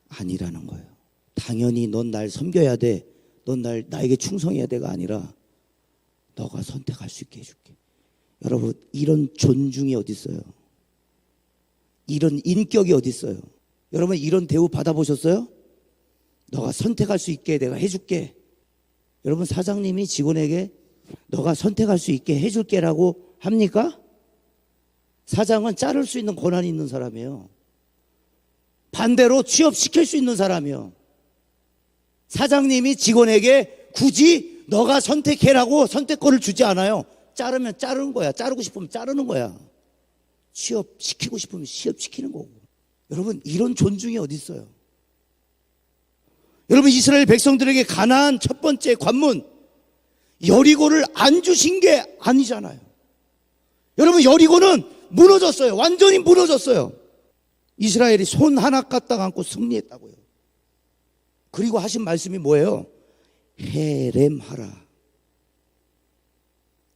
아니라는 거예요. 당연히 넌 날 섬겨야 돼, 넌 나에게 충성해야 돼가 아니라 너가 선택할 수 있게 해줄게. 여러분, 이런 존중이 어디 있어요? 이런 인격이 어디 있어요? 여러분, 이런 대우 받아보셨어요? 너가 선택할 수 있게 내가 해줄게. 여러분, 사장님이 직원에게 너가 선택할 수 있게 해줄게라고 합니까? 사장은 자를 수 있는 권한이 있는 사람이에요. 반대로 취업시킬 수 있는 사람이에요. 사장님이 직원에게 굳이 너가 선택해라고 선택권을 주지 않아요. 자르면 자르는 거야. 자르고 싶으면 자르는 거야. 취업시키고 싶으면 취업시키는 거고. 여러분, 이런 존중이 어디 있어요? 여러분, 이스라엘 백성들에게 가나안 첫 번째 관문 여리고를 안 주신 게 아니잖아요. 여러분, 여리고는 무너졌어요. 완전히 무너졌어요. 이스라엘이 손 하나 까딱 안고 승리했다고요. 그리고 하신 말씀이 뭐예요? 헤렘하라.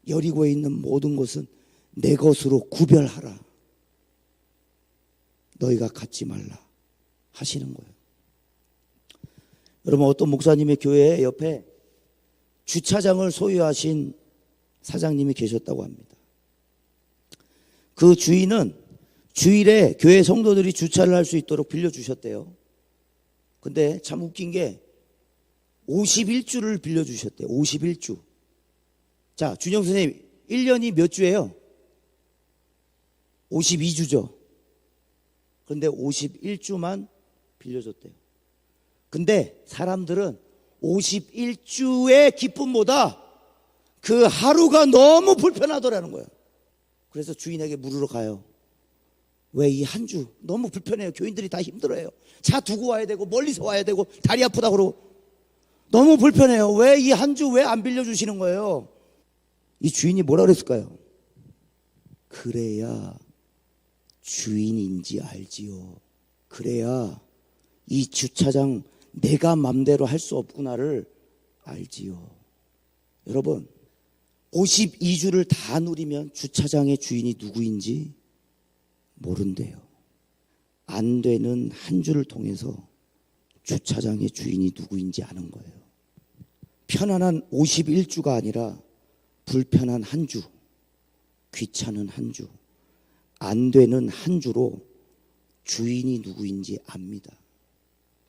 여리고에 있는 모든 것은 내 것으로 구별하라. 너희가 갖지 말라 하시는 거예요. 여러분, 어떤 목사님의 교회 옆에 주차장을 소유하신 사장님이 계셨다고 합니다. 그 주인은 주일에 교회 성도들이 주차를 할 수 있도록 빌려주셨대요. 근데 참 웃긴 게 51주를 빌려주셨대요. 51주. 자, 준영 선생님, 1년이 몇 주예요? 52주죠. 그런데 51주만 빌려줬대요. 근데 사람들은 51주의 기쁨보다 그 하루가 너무 불편하더라는 거예요. 그래서 주인에게 물으러 가요. 왜 이 한 주 너무 불편해요. 교인들이 다 힘들어요. 차 두고 와야 되고 멀리서 와야 되고 다리 아프다 그러고 너무 불편해요. 왜 이 한 주 왜 안 빌려주시는 거예요? 이 주인이 뭐라 그랬을까요? 그래야 주인인지 알지요. 그래야 이 주차장 내가 맘대로 할 수 없구나를 알지요. 여러분, 52주를 다 누리면 주차장의 주인이 누구인지 모른대요. 안 되는 한 주를 통해서 주차장의 주인이 누구인지 아는 거예요. 편안한 51주가 아니라 불편한 한 주, 귀찮은 한 주, 안 되는 한 주로 주인이 누구인지 압니다.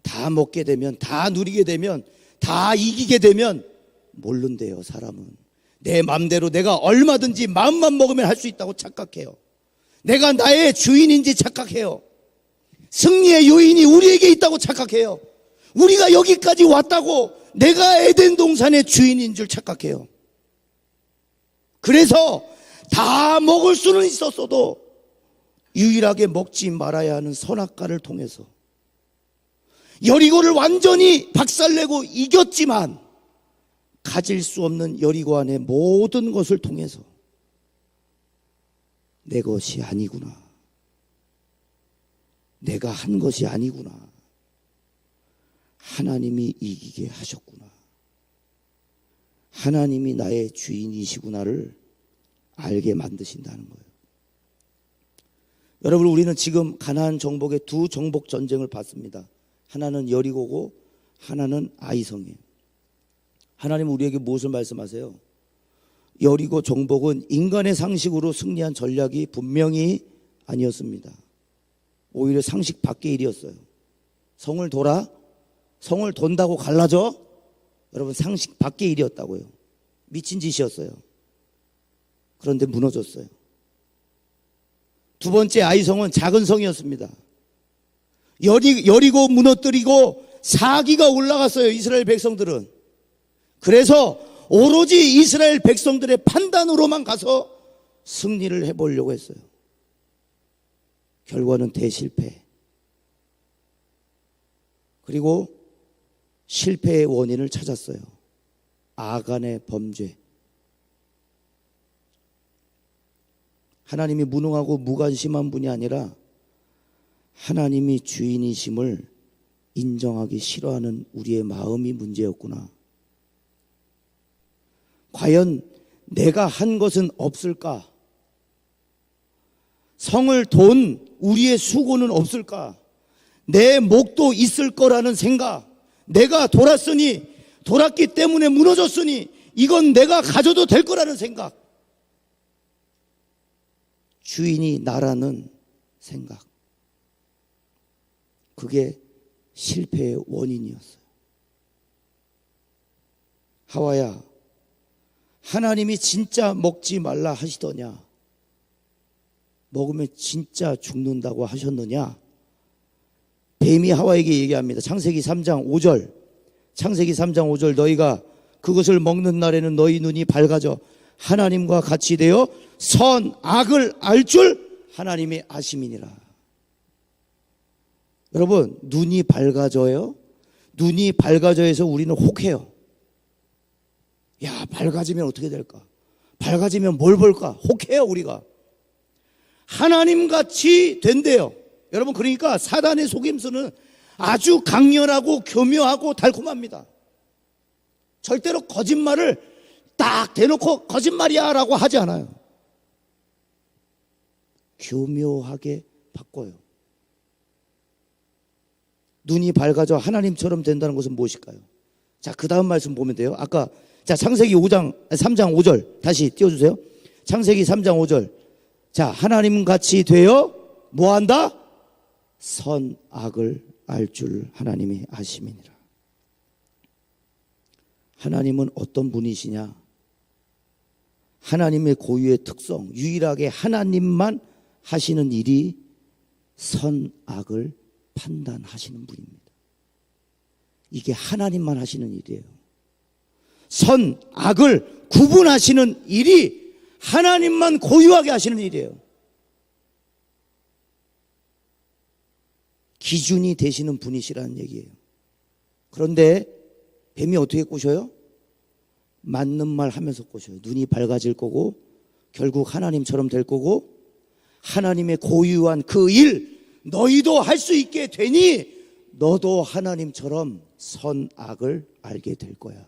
다 먹게 되면, 다 누리게 되면, 다 이기게 되면 모른대요. 사람은 내 마음대로 내가 얼마든지 마음만 먹으면 할 수 있다고 착각해요. 내가 나의 주인인지 착각해요. 승리의 요인이 우리에게 있다고 착각해요. 우리가 여기까지 왔다고 내가 에덴 동산의 주인인 줄 착각해요. 그래서 다 먹을 수는 있었어도 유일하게 먹지 말아야 하는 선악과를 통해서 여리고를 완전히 박살내고 이겼지만 가질 수 없는 여리고 안의 모든 것을 통해서 내 것이 아니구나, 내가 한 것이 아니구나, 하나님이 이기게 하셨구나, 하나님이 나의 주인이시구나를 알게 만드신다는 거예요. 여러분, 우리는 지금 가나안 정복의 두 정복 전쟁을 봤습니다. 하나는 여리고고 하나는 아이성이에요. 하나님은 우리에게 무엇을 말씀하세요? 여리고 정복은 인간의 상식으로 승리한 전략이 분명히 아니었습니다. 오히려 상식 밖의 일이었어요. 성을 돌아? 성을 돈다고 갈라져? 여러분, 상식 밖의 일이었다고요. 미친 짓이었어요. 그런데 무너졌어요. 두 번째 아이성은 작은 성이었습니다. 여리고 무너뜨리고 사기가 올라갔어요, 이스라엘 백성들은. 그래서 오로지 이스라엘 백성들의 판단으로만 가서 승리를 해보려고 했어요. 결과는 대실패. 그리고 실패의 원인을 찾았어요. 아간의 범죄. 하나님이 무능하고 무관심한 분이 아니라 하나님이 주인이심을 인정하기 싫어하는 우리의 마음이 문제였구나. 과연 내가 한 것은 없을까? 성을 돈 우리의 수고는 없을까? 내 목도 있을 거라는 생각. 내가 돌았기 때문에 무너졌으니 이건 내가 가져도 될 거라는 생각. 주인이 나라는 생각. 그게 실패의 원인이었어요. 하와야, 하나님이 진짜 먹지 말라 하시더냐? 먹으면 진짜 죽는다고 하셨느냐? 뱀이 하와에게 얘기합니다. 창세기 3장 5절. 창세기 3장 5절. 너희가 그것을 먹는 날에는 너희 눈이 밝아져 하나님과 같이 되어 선, 악을 알 줄 하나님이 아심이니라. 여러분, 눈이 밝아져요? 눈이 밝아져서 우리는 혹해요. 야, 밝아지면 어떻게 될까? 밝아지면 뭘 볼까? 혹해요, 우리가. 하나님같이 된대요. 여러분, 그러니까 사단의 속임수는 아주 강렬하고 교묘하고 달콤합니다. 절대로 거짓말을 딱 대놓고 거짓말이야 라고 하지 않아요. 교묘하게 바꿔요. 눈이 밝아져 하나님처럼 된다는 것은 무엇일까요? 자, 그 다음 말씀 보면 돼요. 아까, 자, 창세기 3장 5절 다시 띄워주세요. 창세기 3장 5절. 자, 하나님같이 되어 뭐한다? 선, 악을 알 줄 하나님이 아심이니라. 하나님은 어떤 분이시냐? 하나님의 고유의 특성, 유일하게 하나님만 하시는 일이 선, 악을 판단하시는 분입니다. 이게 하나님만 하시는 일이에요. 선, 악을 구분하시는 일이 하나님만 고유하게 하시는 일이에요. 기준이 되시는 분이시라는 얘기예요. 그런데 뱀이 어떻게 꼬셔요? 맞는 말 하면서 꼬셔요. 눈이 밝아질 거고 결국 하나님처럼 될 거고 하나님의 고유한 그 일 너희도 할 수 있게 되니 너도 하나님처럼 선악을 알게 될 거야.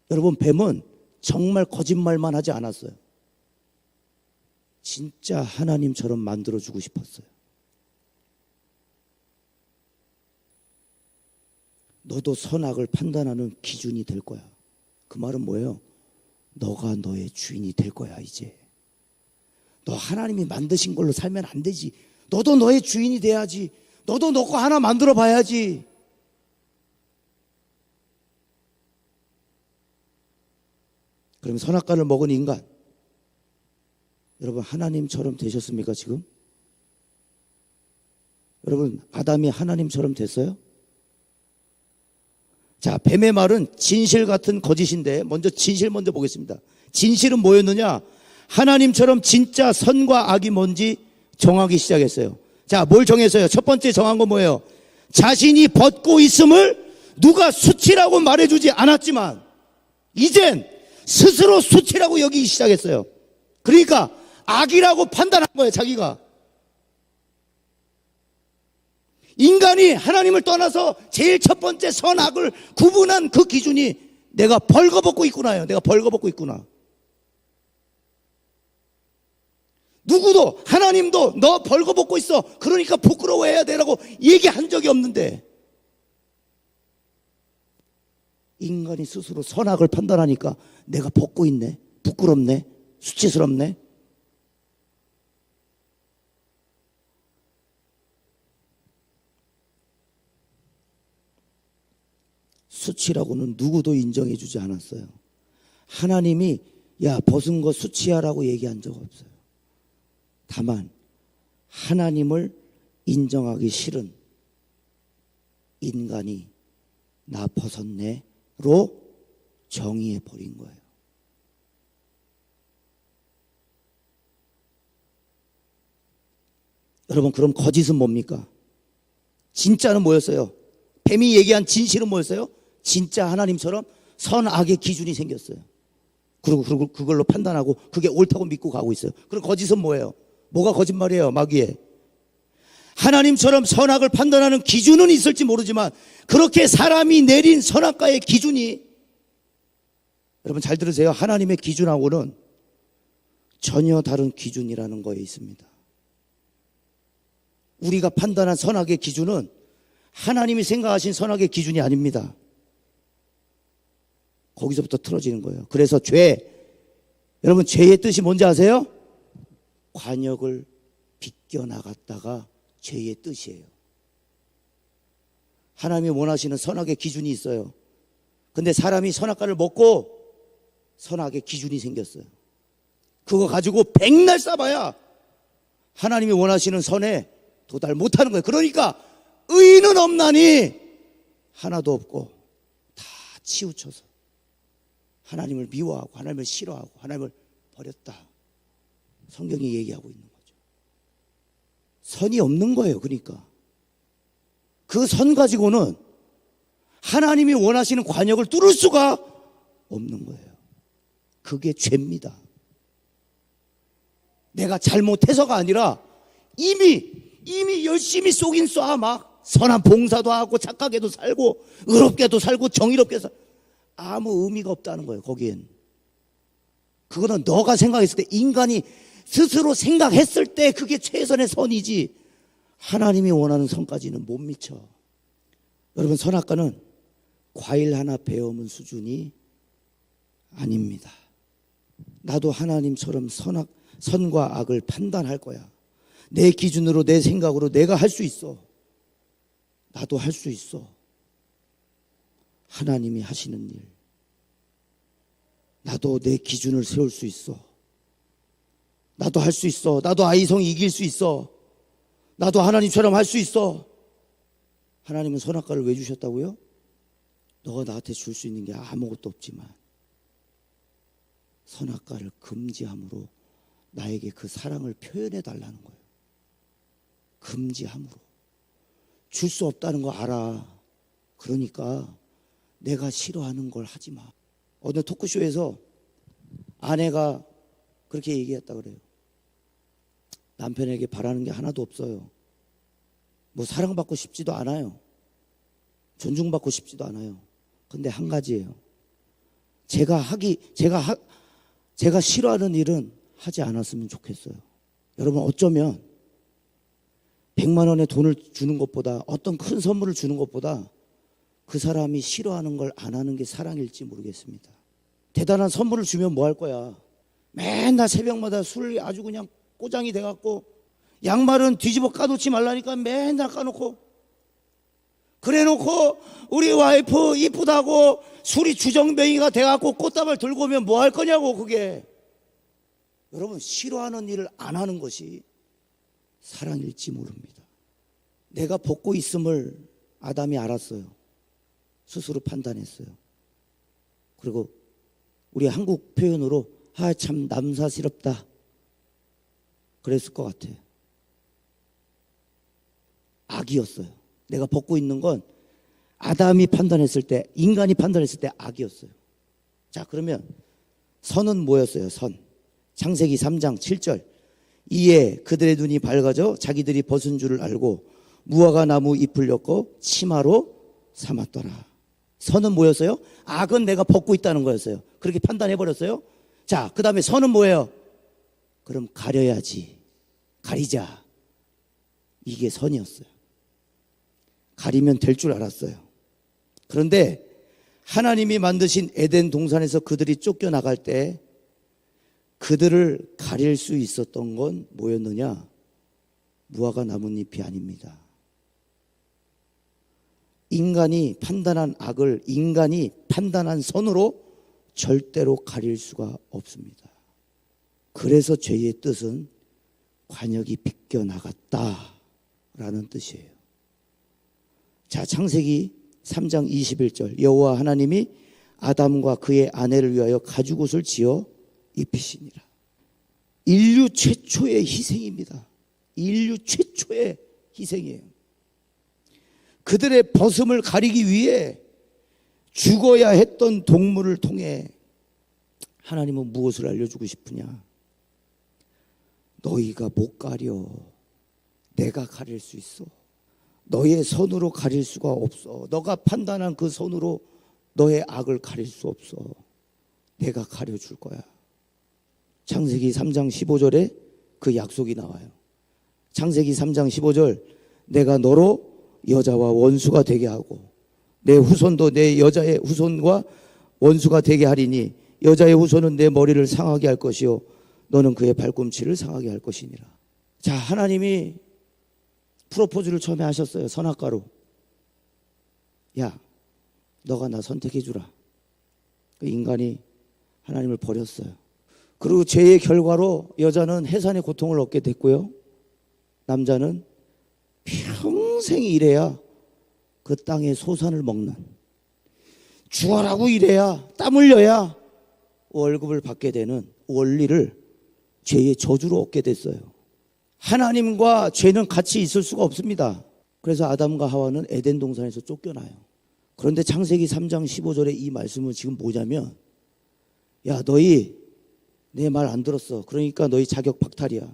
여러분, 뱀은 정말 거짓말만 하지 않았어요. 진짜 하나님처럼 만들어주고 싶었어요. 너도 선악을 판단하는 기준이 될 거야. 그 말은 뭐예요? 너가 너의 주인이 될 거야, 이제. 너 하나님이 만드신 걸로 살면 안 되지. 너도 너의 주인이 돼야지. 너도 너 거 하나 만들어 봐야지. 그럼 선악과를 먹은 인간, 여러분 하나님처럼 되셨습니까 지금? 여러분, 아담이 하나님처럼 됐어요? 자, 뱀의 말은 진실 같은 거짓인데 먼저 진실 먼저 보겠습니다. 진실은 뭐였느냐? 하나님처럼 진짜 선과 악이 뭔지 정하기 시작했어요. 자, 뭘 정했어요? 첫 번째 정한 건 뭐예요? 자신이 벗고 있음을 누가 수치라고 말해주지 않았지만 이젠 스스로 수치라고 여기기 시작했어요. 그러니까 악이라고 판단한 거예요, 자기가. 인간이 하나님을 떠나서 제일 첫 번째 선악을 구분한 그 기준이 내가 벌거벗고 있구나요. 내가 벌거벗고 있구나. 누구도, 하나님도 너 벌거벗고 있어. 그러니까 부끄러워해야 되라고 얘기한 적이 없는데 인간이 스스로 선악을 판단하니까 내가 벗고 있네, 부끄럽네, 수치스럽네. 수치라고는 누구도 인정해 주지 않았어요. 하나님이 야 벗은 거 수치야라고 얘기한 적 없어요. 다만 하나님을 인정하기 싫은 인간이 나 벗었네로 정의해 버린 거예요. 여러분, 그럼 거짓은 뭡니까? 진짜는 뭐였어요? 뱀이 얘기한 진실은 뭐였어요? 진짜 하나님처럼 선악의 기준이 생겼어요. 그리고 그걸로 판단하고 그게 옳다고 믿고 가고 있어요. 그럼 거짓은 뭐예요? 뭐가 거짓말이에요? 마귀에. 하나님처럼 선악을 판단하는 기준은 있을지 모르지만 그렇게 사람이 내린 선악과의 기준이, 여러분 잘 들으세요. 하나님의 기준하고는 전혀 다른 기준이라는 거에 있습니다. 우리가 판단한 선악의 기준은 하나님이 생각하신 선악의 기준이 아닙니다. 거기서부터 틀어지는 거예요. 그래서 여러분 죄의 뜻이 뭔지 아세요? 관역을 비껴나갔다가 죄의 뜻이에요. 하나님이 원하시는 선악의 기준이 있어요. 근데 사람이 선악과를 먹고 선악의 기준이 생겼어요. 그거 가지고 백날 싸봐야 하나님이 원하시는 선에 도달 못하는 거예요. 그러니까 의인은 없나니 하나도 없고 다 치우쳐서 하나님을 미워하고 하나님을 싫어하고 하나님을 버렸다. 성경이 얘기하고 있는 거죠. 선이 없는 거예요. 그러니까 그 선 가지고는 하나님이 원하시는 관역을 뚫을 수가 없는 거예요. 그게 죄입니다. 내가 잘못해서가 아니라 이미 열심히 쏘긴 쏴. 막 선한 봉사도 하고 착하게도 살고 의롭게도 살고 정의롭게 살고 아무 의미가 없다는 거예요. 거기엔 그거는 너가 생각했을 때, 인간이 스스로 생각했을 때 그게 최선의 선이지 하나님이 원하는 선까지는 못 미쳐. 여러분, 선악과는 과일 하나 베어문 수준이 아닙니다. 나도 하나님처럼 선과 악을 판단할 거야. 내 기준으로, 내 생각으로 내가 할 수 있어. 나도 할 수 있어. 하나님이 하시는 일, 나도 내 기준을 세울 수 있어. 나도 할 수 있어. 나도 아이성 이길 수 있어. 나도 하나님처럼 할 수 있어. 하나님은 선악과를 왜 주셨다고요? 너가 나한테 줄 수 있는 게 아무것도 없지만 선악과를 금지함으로 나에게 그 사랑을 표현해 달라는 거예요. 금지함으로. 줄 수 없다는 거 알아. 그러니까 내가 싫어하는 걸 하지 마. 어느 토크쇼에서 아내가 그렇게 얘기했다 그래요. 남편에게 바라는 게 하나도 없어요. 뭐 사랑받고 싶지도 않아요. 존중받고 싶지도 않아요. 근데 한 가지예요. 제가 싫어하는 일은 하지 않았으면 좋겠어요. 여러분, 어쩌면 100만 원의 돈을 주는 것보다, 어떤 큰 선물을 주는 것보다 그 사람이 싫어하는 걸 안 하는 게 사랑일지 모르겠습니다. 대단한 선물을 주면 뭐 할 거야? 맨날 새벽마다 술 아주 그냥 꼬장이 돼갖고 양말은 뒤집어 까놓지 말라니까 맨날 까놓고, 그래놓고 우리 와이프 이쁘다고 술이 주정뱅이가 돼갖고 꽃다발 들고 오면 뭐 할 거냐고. 그게 여러분, 싫어하는 일을 안 하는 것이 사랑일지 모릅니다. 내가 벗고 있음을 아담이 알았어요. 스스로 판단했어요. 그리고 우리 한국 표현으로 참 남사스럽다 그랬을 것 같아요. 악이었어요. 내가 벗고 있는 건 아담이 판단했을 때, 인간이 판단했을 때 악이었어요. 자, 그러면 선은 뭐였어요? 선. 창세기 3장 7절. 이에 그들의 눈이 밝아져 자기들이 벗은 줄을 알고 무화과 나무 잎을 엮고 치마로 삼았더라. 선은 뭐였어요? 악은 내가 벗고 있다는 거였어요. 그렇게 판단해버렸어요. 자, 그 다음에 선은 뭐예요? 그럼 가려야지. 가리자. 이게 선이었어요. 가리면 될 줄 알았어요. 그런데 하나님이 만드신 에덴 동산에서 그들이 쫓겨나갈 때 그들을 가릴 수 있었던 건 뭐였느냐? 무화과 나뭇잎이 아닙니다. 인간이 판단한 악을 인간이 판단한 선으로 절대로 가릴 수가 없습니다. 그래서 죄의 뜻은 관역이 비껴나갔다라는 뜻이에요. 자, 창세기 3장 21절. 여호와 하나님이 아담과 그의 아내를 위하여 가죽옷을 지어 입히시니라. 인류 최초의 희생입니다. 인류 최초의 희생이에요. 그들의 벗음을 가리기 위해 죽어야 했던 동물을 통해 하나님은 무엇을 알려주고 싶으냐? 너희가 못 가려. 내가 가릴 수 있어. 너의 선으로 가릴 수가 없어. 너가 판단한 그 선으로 너의 악을 가릴 수 없어. 내가 가려줄 거야. 창세기 3장 15절에 그 약속이 나와요. 창세기 3장 15절, 내가 너로 여자와 원수가 되게 하고 내 후손도 내 여자의 후손과 원수가 되게 하리니 여자의 후손은 내 머리를 상하게 할 것이요 너는 그의 발꿈치를 상하게 할 것이니라. 자, 하나님이 프로포즈를 처음에 하셨어요. 선악과로. 야, 너가 나 선택해 주라. 그 인간이 하나님을 버렸어요. 그리고 죄의 결과로 여자는 해산의 고통을 얻게 됐고요, 남자는 평생 일해야 그 땅의 소산을 먹는, 죽어라고 일해야, 땀 흘려야 월급을 받게 되는 원리를 죄의 저주로 얻게 됐어요. 하나님과 죄는 같이 있을 수가 없습니다. 그래서 아담과 하와는 에덴 동산에서 쫓겨나요. 그런데 창세기 3장 15절에 이 말씀은 지금 뭐냐면, 야, 너희 내 말 안 들었어. 그러니까 너희 자격 박탈이야.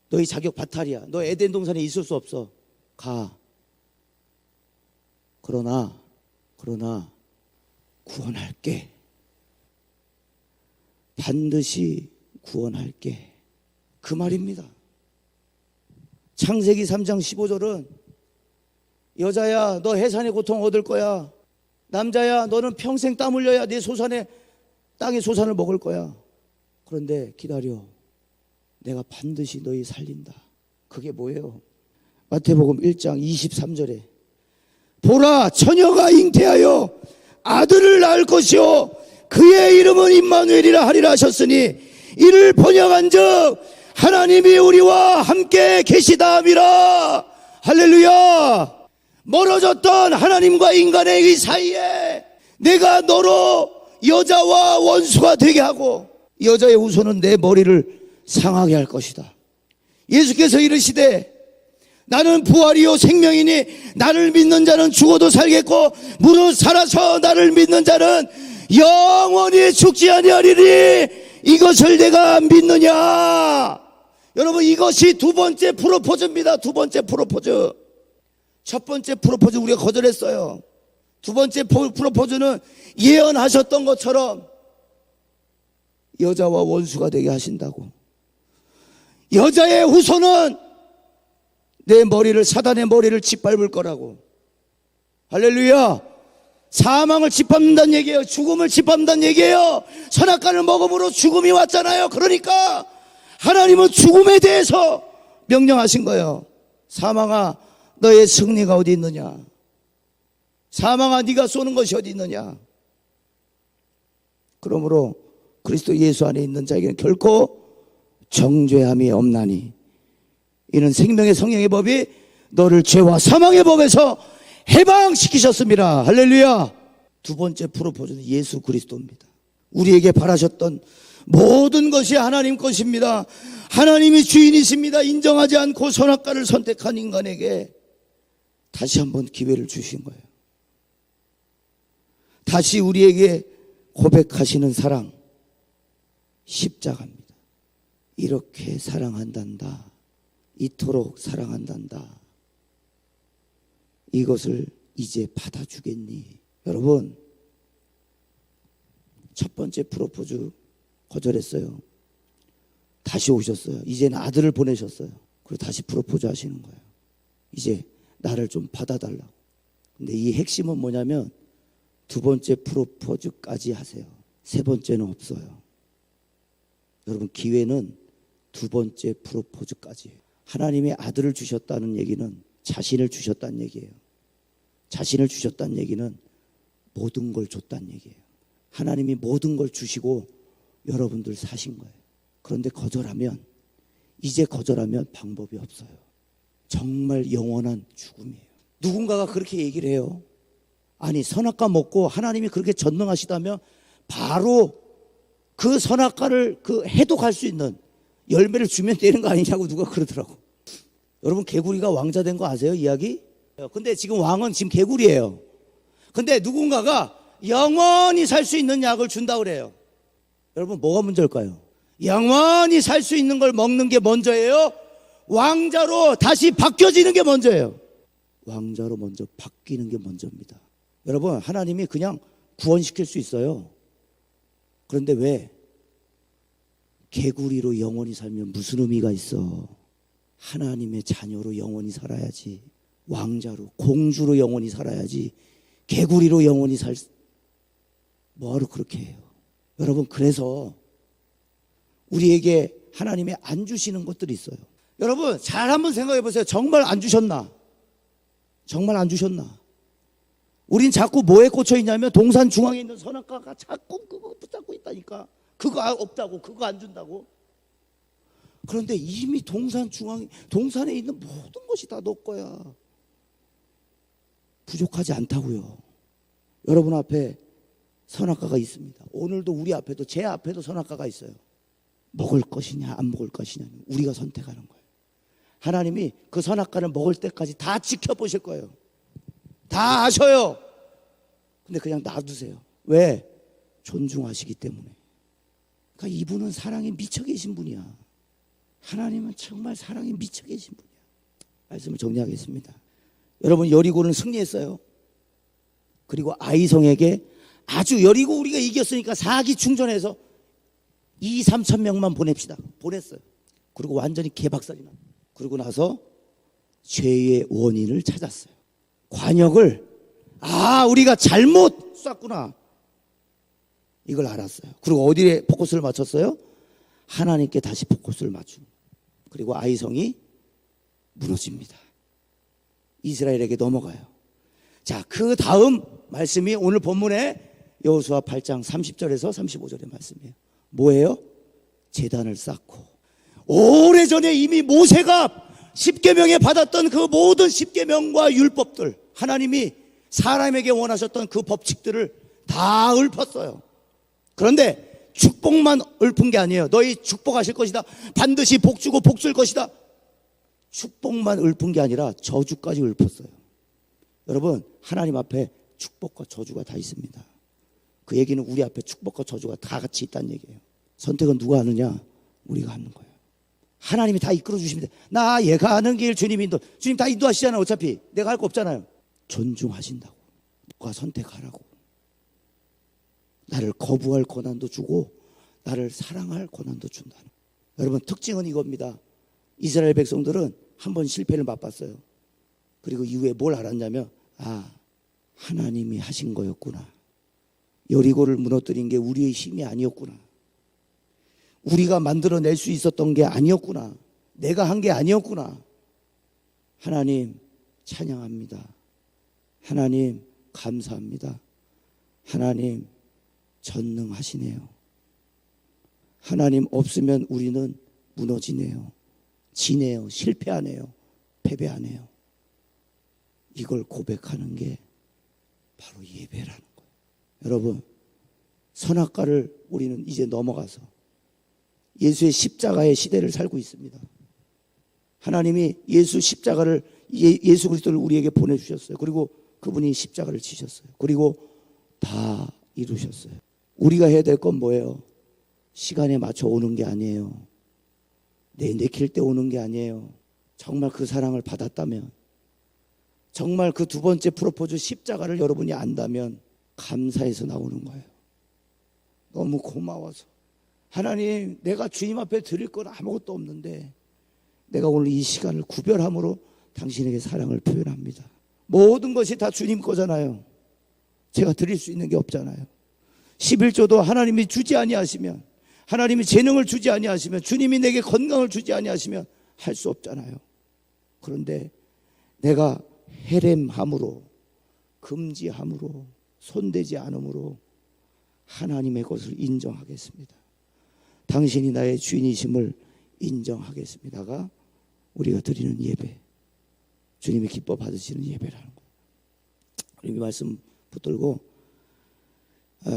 너희 자격 박탈이야. 너 에덴 동산에 있을 수 없어. 가. 그러나 구원할게. 반드시 구원할게. 그 말입니다. 창세기 3장 15절은 여자야, 너 해산의 고통 얻을 거야. 남자야, 너는 평생 땀 흘려야 네 소산에, 땅의 소산을 먹을 거야. 그런데 기다려. 내가 반드시 너희 살린다. 그게 뭐예요? 마태복음 1장 23절에 보라, 처녀가 잉태하여 아들을 낳을 것이요 그의 이름은 임마누엘이라 하리라 하셨으니 이를 번역한즉 하나님이 우리와 함께 계시다미라. 할렐루야. 멀어졌던 하나님과 인간의 이 사이에 내가 너로 여자와 원수가 되게 하고 여자의 후손은 내 머리를 상하게 할 것이다. 예수께서 이르시되 나는 부활이요 생명이니 나를 믿는 자는 죽어도 살겠고 무릇 살아서 나를 믿는 자는 영원히 죽지 아니하리니 이것을 내가 믿느냐. 여러분, 이것이 두 번째 프로포즈입니다. 두 번째 프로포즈. 첫 번째 프로포즈 우리가 거절했어요. 두 번째 프로포즈는 예언하셨던 것처럼 여자와 원수가 되게 하신다고. 여자의 후손은 내 머리를, 사단의 머리를 짓밟을 거라고. 할렐루야. 사망을 짓밟는다는 얘기예요. 죽음을 짓밟는다는 얘기예요. 선악과를 먹음으로 죽음이 왔잖아요. 그러니까 하나님은 죽음에 대해서 명령하신 거예요. 사망아, 너의 승리가 어디 있느냐? 사망아, 네가 쏘는 것이 어디 있느냐? 그러므로 그리스도 예수 안에 있는 자에게는 결코 정죄함이 없나니 이는 생명의 성령의 법이 너를 죄와 사망의 법에서 해방시키셨습니다. 할렐루야. 두 번째 프로포즈는 예수 그리스도입니다. 우리에게 바라셨던 모든 것이 하나님 것입니다. 하나님이 주인이십니다. 인정하지 않고 선악과를 선택한 인간에게 다시 한번 기회를 주신 거예요. 다시 우리에게 고백하시는 사랑, 십자가입니다. 이렇게 사랑한단다. 이토록 사랑한단다. 이것을 이제 받아주겠니? 여러분, 첫 번째 프로포즈 거절했어요. 다시 오셨어요. 이제는 아들을 보내셨어요. 그리고 다시 프로포즈 하시는 거예요. 이제 나를 좀 받아달라고. 근데 이 핵심은 뭐냐면 두 번째 프로포즈까지 하세요. 세 번째는 없어요. 여러분, 기회는 두 번째 프로포즈까지예요. 하나님이 아들을 주셨다는 얘기는 자신을 주셨다는 얘기예요. 자신을 주셨다는 얘기는 모든 걸 줬다는 얘기예요. 하나님이 모든 걸 주시고 여러분들 사신 거예요. 그런데 이제 거절하면 방법이 없어요. 정말 영원한 죽음이에요. 누군가가 그렇게 얘기를 해요. 아니, 선악과 먹고 하나님이 그렇게 전능하시다면 바로 그 선악과를 해독할 수 있는 열매를 주면 되는 거 아니냐고 누가 그러더라고. 여러분, 개구리가 왕자 된 거 아세요? 이야기? 근데 지금 왕은 지금 개구리예요. 근데 누군가가 영원히 살 수 있는 약을 준다고 그래요. 여러분, 뭐가 문제일까요? 영원히 살 수 있는 걸 먹는 게 먼저예요? 왕자로 다시 바뀌어지는 게 먼저예요? 왕자로 먼저 바뀌는 게 먼저입니다. 여러분, 하나님이 그냥 구원시킬 수 있어요. 그런데 왜? 개구리로 영원히 살면 무슨 의미가 있어? 하나님의 자녀로 영원히 살아야지. 왕자로, 공주로 영원히 살아야지. 개구리로 영원히 뭐하러 그렇게 해요? 여러분, 그래서 우리에게 하나님이 안 주시는 것들이 있어요. 여러분, 잘 한번 생각해 보세요. 정말 안 주셨나? 정말 안 주셨나? 우린 자꾸 뭐에 꽂혀 있냐면 동산 중앙에 있는 선악과가 자꾸 그거 붙잡고 있다니까. 그거 없다고, 그거 안 준다고. 그런데 이미 동산에 있는 모든 것이 다 너 거야. 부족하지 않다고요. 여러분 앞에 선악과가 있습니다. 오늘도 우리 앞에도, 제 앞에도 선악과가 있어요. 먹을 것이냐 안 먹을 것이냐 우리가 선택하는 거예요. 하나님이 그 선악과를 먹을 때까지 다 지켜보실 거예요. 다 아셔요. 근데 그냥 놔두세요. 왜? 존중하시기 때문에. 그러니까 이분은 사랑에 미쳐 계신 분이야. 하나님은 정말 사랑에 미쳐 계신 분이야. 말씀을 정리하겠습니다. 여러분, 여리고는 승리했어요. 그리고 아이성에게 아주, 여리고 우리가 이겼으니까 사기 충전해서 2-3천 명만 보냅시다. 보냈어요. 그리고 완전히 개박살이 나. 그러고 나서 죄의 원인을 찾았어요. 관역을 우리가 잘못 쐈구나, 이걸 알았어요. 그리고 어디에 포커스를 맞췄어요? 하나님께 다시 포커스를 맞춘. 그리고 아이성이 무너집니다. 이스라엘에게 넘어가요. 자, 그 다음 말씀이 오늘 본문에 여호수아 8장 30절에서 35절의 말씀이에요. 뭐예요? 제단을 쌓고, 오래전에 이미 모세가 십계명에 받았던 그 모든 십계명과 율법들, 하나님이 사람에게 원하셨던 그 법칙들을 다 읊었어요. 그런데 축복만 읊은 게 아니에요. 너희 축복하실 것이다, 반드시 복 주고 복 줄 것이다. 축복만 읊은 게 아니라 저주까지 읊었어요. 여러분, 하나님 앞에 축복과 저주가 다 있습니다. 그 얘기는 우리 앞에 축복과 저주가 다 같이 있다는 얘기예요. 선택은 누가 하느냐? 우리가 하는 거예요. 하나님이 다 이끌어 주십니다. 나 얘가 하는 길 주님 주님 다 인도하시잖아요. 어차피 내가 할 거 없잖아요. 존중하신다고. 너가 선택하라고. 나를 거부할 권한도 주고 나를 사랑할 권한도 준다는. 여러분, 특징은 이겁니다. 이스라엘 백성들은 한 번 실패를 맛봤어요. 그리고 이후에 뭘 알았냐면, 하나님이 하신 거였구나. 여리고를 무너뜨린 게 우리의 힘이 아니었구나. 우리가 만들어낼 수 있었던 게 아니었구나. 내가 한 게 아니었구나. 하나님 찬양합니다. 하나님 감사합니다. 하나님 전능하시네요. 하나님 없으면 우리는 무너지네요. 지네요. 실패하네요. 패배하네요. 이걸 고백하는 게 바로 예배라는 거예요. 여러분, 선악과를 우리는 이제 넘어가서 예수의 십자가의 시대를 살고 있습니다. 하나님이 예수 십자가를, 예수 그리스도를 우리에게 보내주셨어요. 그리고 그분이 십자가를 지셨어요. 그리고 다 이루셨어요. 우리가 해야 될 건 뭐예요? 시간에 맞춰 오는 게 아니에요. 내킬 때 오는 게 아니에요. 정말 그 사랑을 받았다면, 정말 그 두 번째 프로포즈 십자가를 여러분이 안다면 감사해서 나오는 거예요. 너무 고마워서. 하나님, 내가 주님 앞에 드릴 건 아무것도 없는데 내가 오늘 이 시간을 구별함으로 당신에게 사랑을 표현합니다. 모든 것이 다 주님 거잖아요. 제가 드릴 수 있는 게 없잖아요. 11조도 하나님이 주지 아니하시면, 하나님이 재능을 주지 아니하시면, 주님이 내게 건강을 주지 아니하시면 할 수 없잖아요. 그런데 내가 헤렘함으로, 금지함으로, 손대지 않음으로 하나님의 것을 인정하겠습니다. 당신이 나의 주인이심을 인정하겠습니다가 우리가 드리는 예배, 주님이 기뻐 받으시는 예배라는 거예요. 이 말씀 붙들고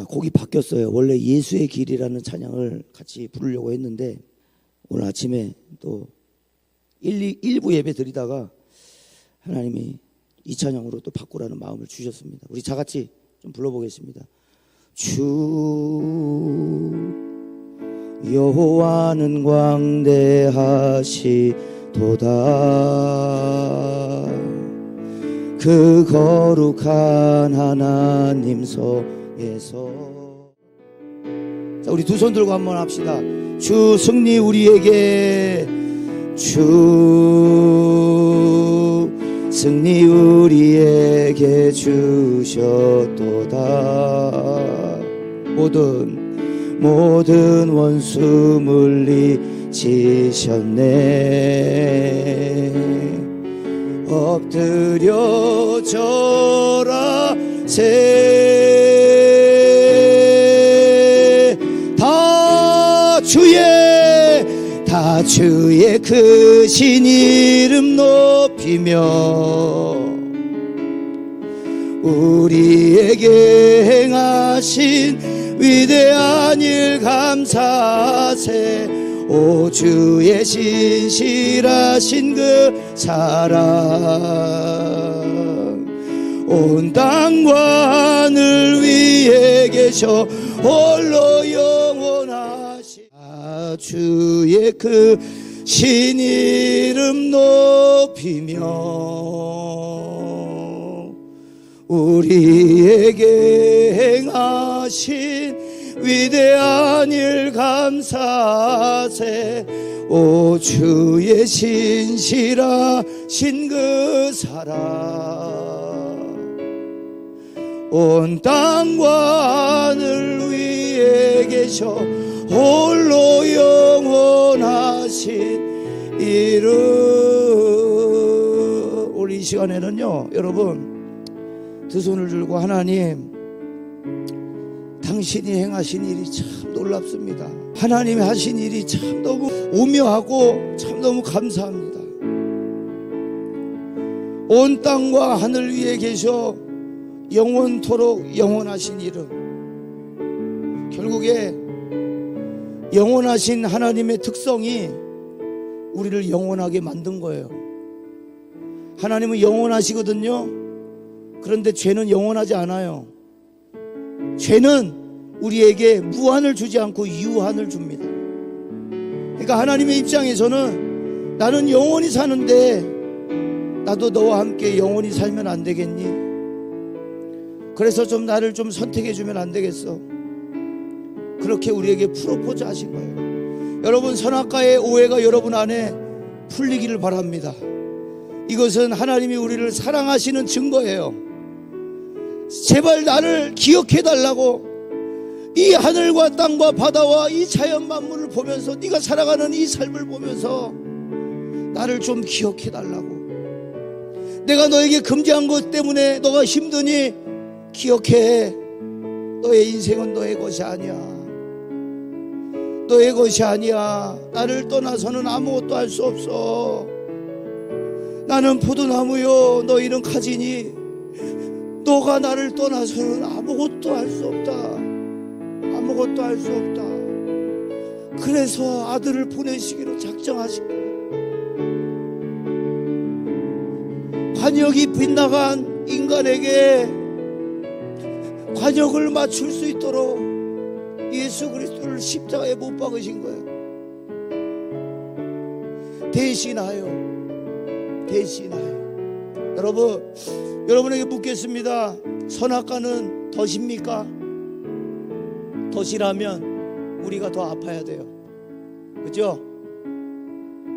곡이 바뀌었어요. 원래 예수의 길이라는 찬양을 같이 부르려고 했는데 오늘 아침에 또 1부 예배 드리다가 하나님이 이 찬양으로 또 바꾸라는 마음을 주셨습니다. 우리 다 같이 좀 불러보겠습니다. 주 여호와는 광대하시도다. 그 거룩한 하나님 속에서. 자, 우리 두 손 들고 한번 합시다. 주 승리 우리에게, 주 승리 우리에게 주셨도다. 모든 원수 물리치셨네. 엎드려 절하세. 다 주의 크신 이름 높이며 우리에게 행하신 위대한 일 감사하세. 오 주의 신실하신 그 사랑, 온 땅과 하늘 위에 계셔 홀로 영원하시. 주의 그 신 이름 높이며 우리에게 행하신 위대한 일 감사하세. 오 주의 신실하신 그 사랑, 온 땅과 하늘 위에 계셔 홀로 영원하신 이름. 오늘 이 시간에는요, 여러분 두 손을 들고 하나님, 당신이 행하신 일이 참 놀랍습니다. 하나님이 하신 일이 참 너무 오묘하고 참 너무 감사합니다. 온 땅과 하늘 위에 계셔 영원토록 영원하신 이름. 결국에 영원하신 하나님의 특성이 우리를 영원하게 만든 거예요. 하나님은 영원하시거든요. 그런데 죄는 영원하지 않아요. 죄는 우리에게 무한을 주지 않고 유한을 줍니다. 그러니까 하나님의 입장에서는 나는 영원히 사는데 나도 너와 함께 영원히 살면 안 되겠니? 그래서 좀 나를 좀 선택해 주면 안 되겠어? 그렇게 우리에게 프로포즈 하신 거예요. 여러분, 선악과의 오해가 여러분 안에 풀리기를 바랍니다. 이것은 하나님이 우리를 사랑하시는 증거예요. 제발 나를 기억해 달라고. 이 하늘과 땅과 바다와 이 자연 만물을 보면서, 네가 살아가는 이 삶을 보면서 나를 좀 기억해 달라고. 내가 너에게 금지한 것 때문에 너가 힘드니 기억해. 너의 인생은 너의 것이 아니야. 너의 것이 아니야. 나를 떠나서는 아무것도 할 수 없어. 나는 포도나무요, 너희는 가지니 너가 나를 떠나서는 아무것도 할 수 없다. 아무것도 할 수 없다. 그래서 아들을 보내시기로 작정하신 거예요. 관역이 빗나간 인간에게 관역을 맞출 수 있도록 예수 그리스도를 십자가에 못 박으신 거예요. 대신하여. 여러분에게 묻겠습니다. 선악과는 덫입니까? 덫이라면 우리가 더 아파야 돼요. 그죠?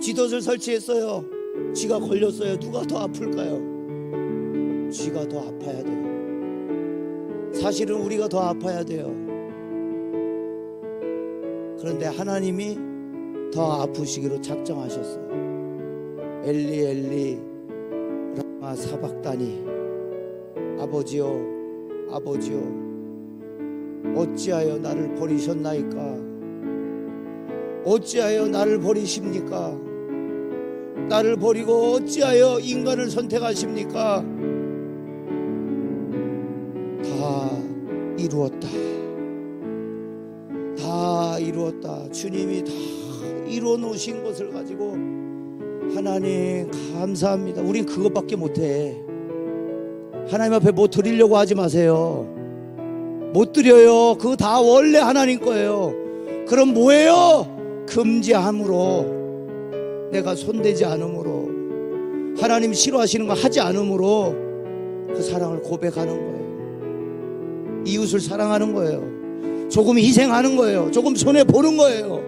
쥐덫을 설치했어요. 쥐가 걸렸어요. 누가 더 아플까요? 쥐가 더 아파야 돼요. 사실은 우리가 더 아파야 돼요. 그런데 하나님이 더 아프시기로 작정하셨어요. 엘리 엘리 라마 사박다니, 아버지여 아버지여 어찌하여 나를 버리셨나이까? 어찌하여 나를 버리십니까? 나를 버리고 어찌하여 인간을 선택하십니까? 다 이루었다. 다 이루었다. 주님이 다 이루어 놓으신 것을 가지고 하나님 감사합니다. 우린 그것밖에 못해. 하나님 앞에 뭐 드리려고 하지 마세요. 못 드려요. 그거 다 원래 하나님 거예요. 그럼 뭐예요? 금지함으로, 내가 손대지 않음으로, 하나님 싫어하시는 거 하지 않음으로 그 사랑을 고백하는 거예요. 이웃을 사랑하는 거예요. 조금 희생하는 거예요. 조금 손해보는 거예요.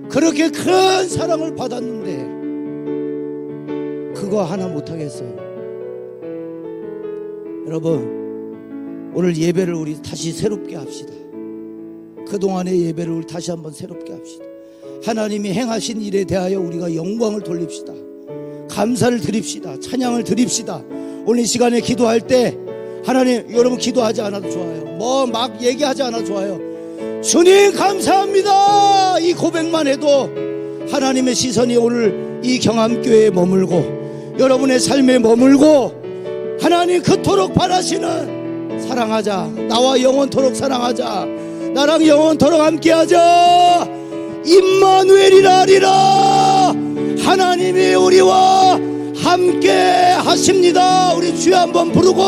그렇게 큰 사랑을 받았는데 그거 하나 못하겠어요. 여러분, 오늘 예배를 우리 다시 새롭게 합시다. 그동안의 예배를 우리 다시 한번 새롭게 합시다. 하나님이 행하신 일에 대하여 우리가 영광을 돌립시다. 감사를 드립시다. 찬양을 드립시다. 오늘 이 시간에 기도할 때 하나님, 여러분 기도하지 않아도 좋아요. 뭐 막 얘기하지 않아도 좋아요. 주님 감사합니다. 이 고백만 해도 하나님의 시선이 오늘 이 경암교회에 머물고 여러분의 삶에 머물고, 하나님 그토록 바라시는 사랑하자, 나와 영원토록 사랑하자, 나랑 영원토록 함께하자, 임마누엘이라 하리라. 하나님이 우리와 함께 하십니다. 우리 주여 한번 부르고,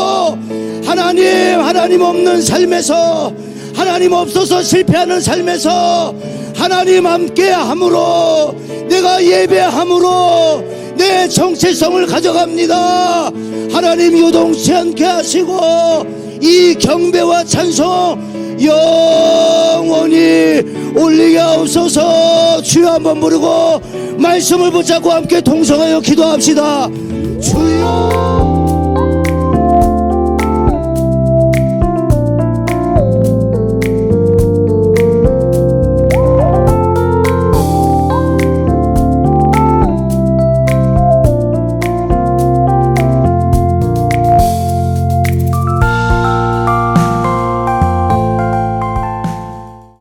하나님 없는 삶에서, 하나님 없어서 실패하는 삶에서 하나님 함께 함으로, 내가 예배함으로 내 정체성을 가져갑니다. 하나님 요동치 않게 하시고 이 경배와 찬송 영원히 올리게 하옵소서. 주여 한번 부르고 말씀을 붙잡고 함께 동성하여 기도합시다. 주여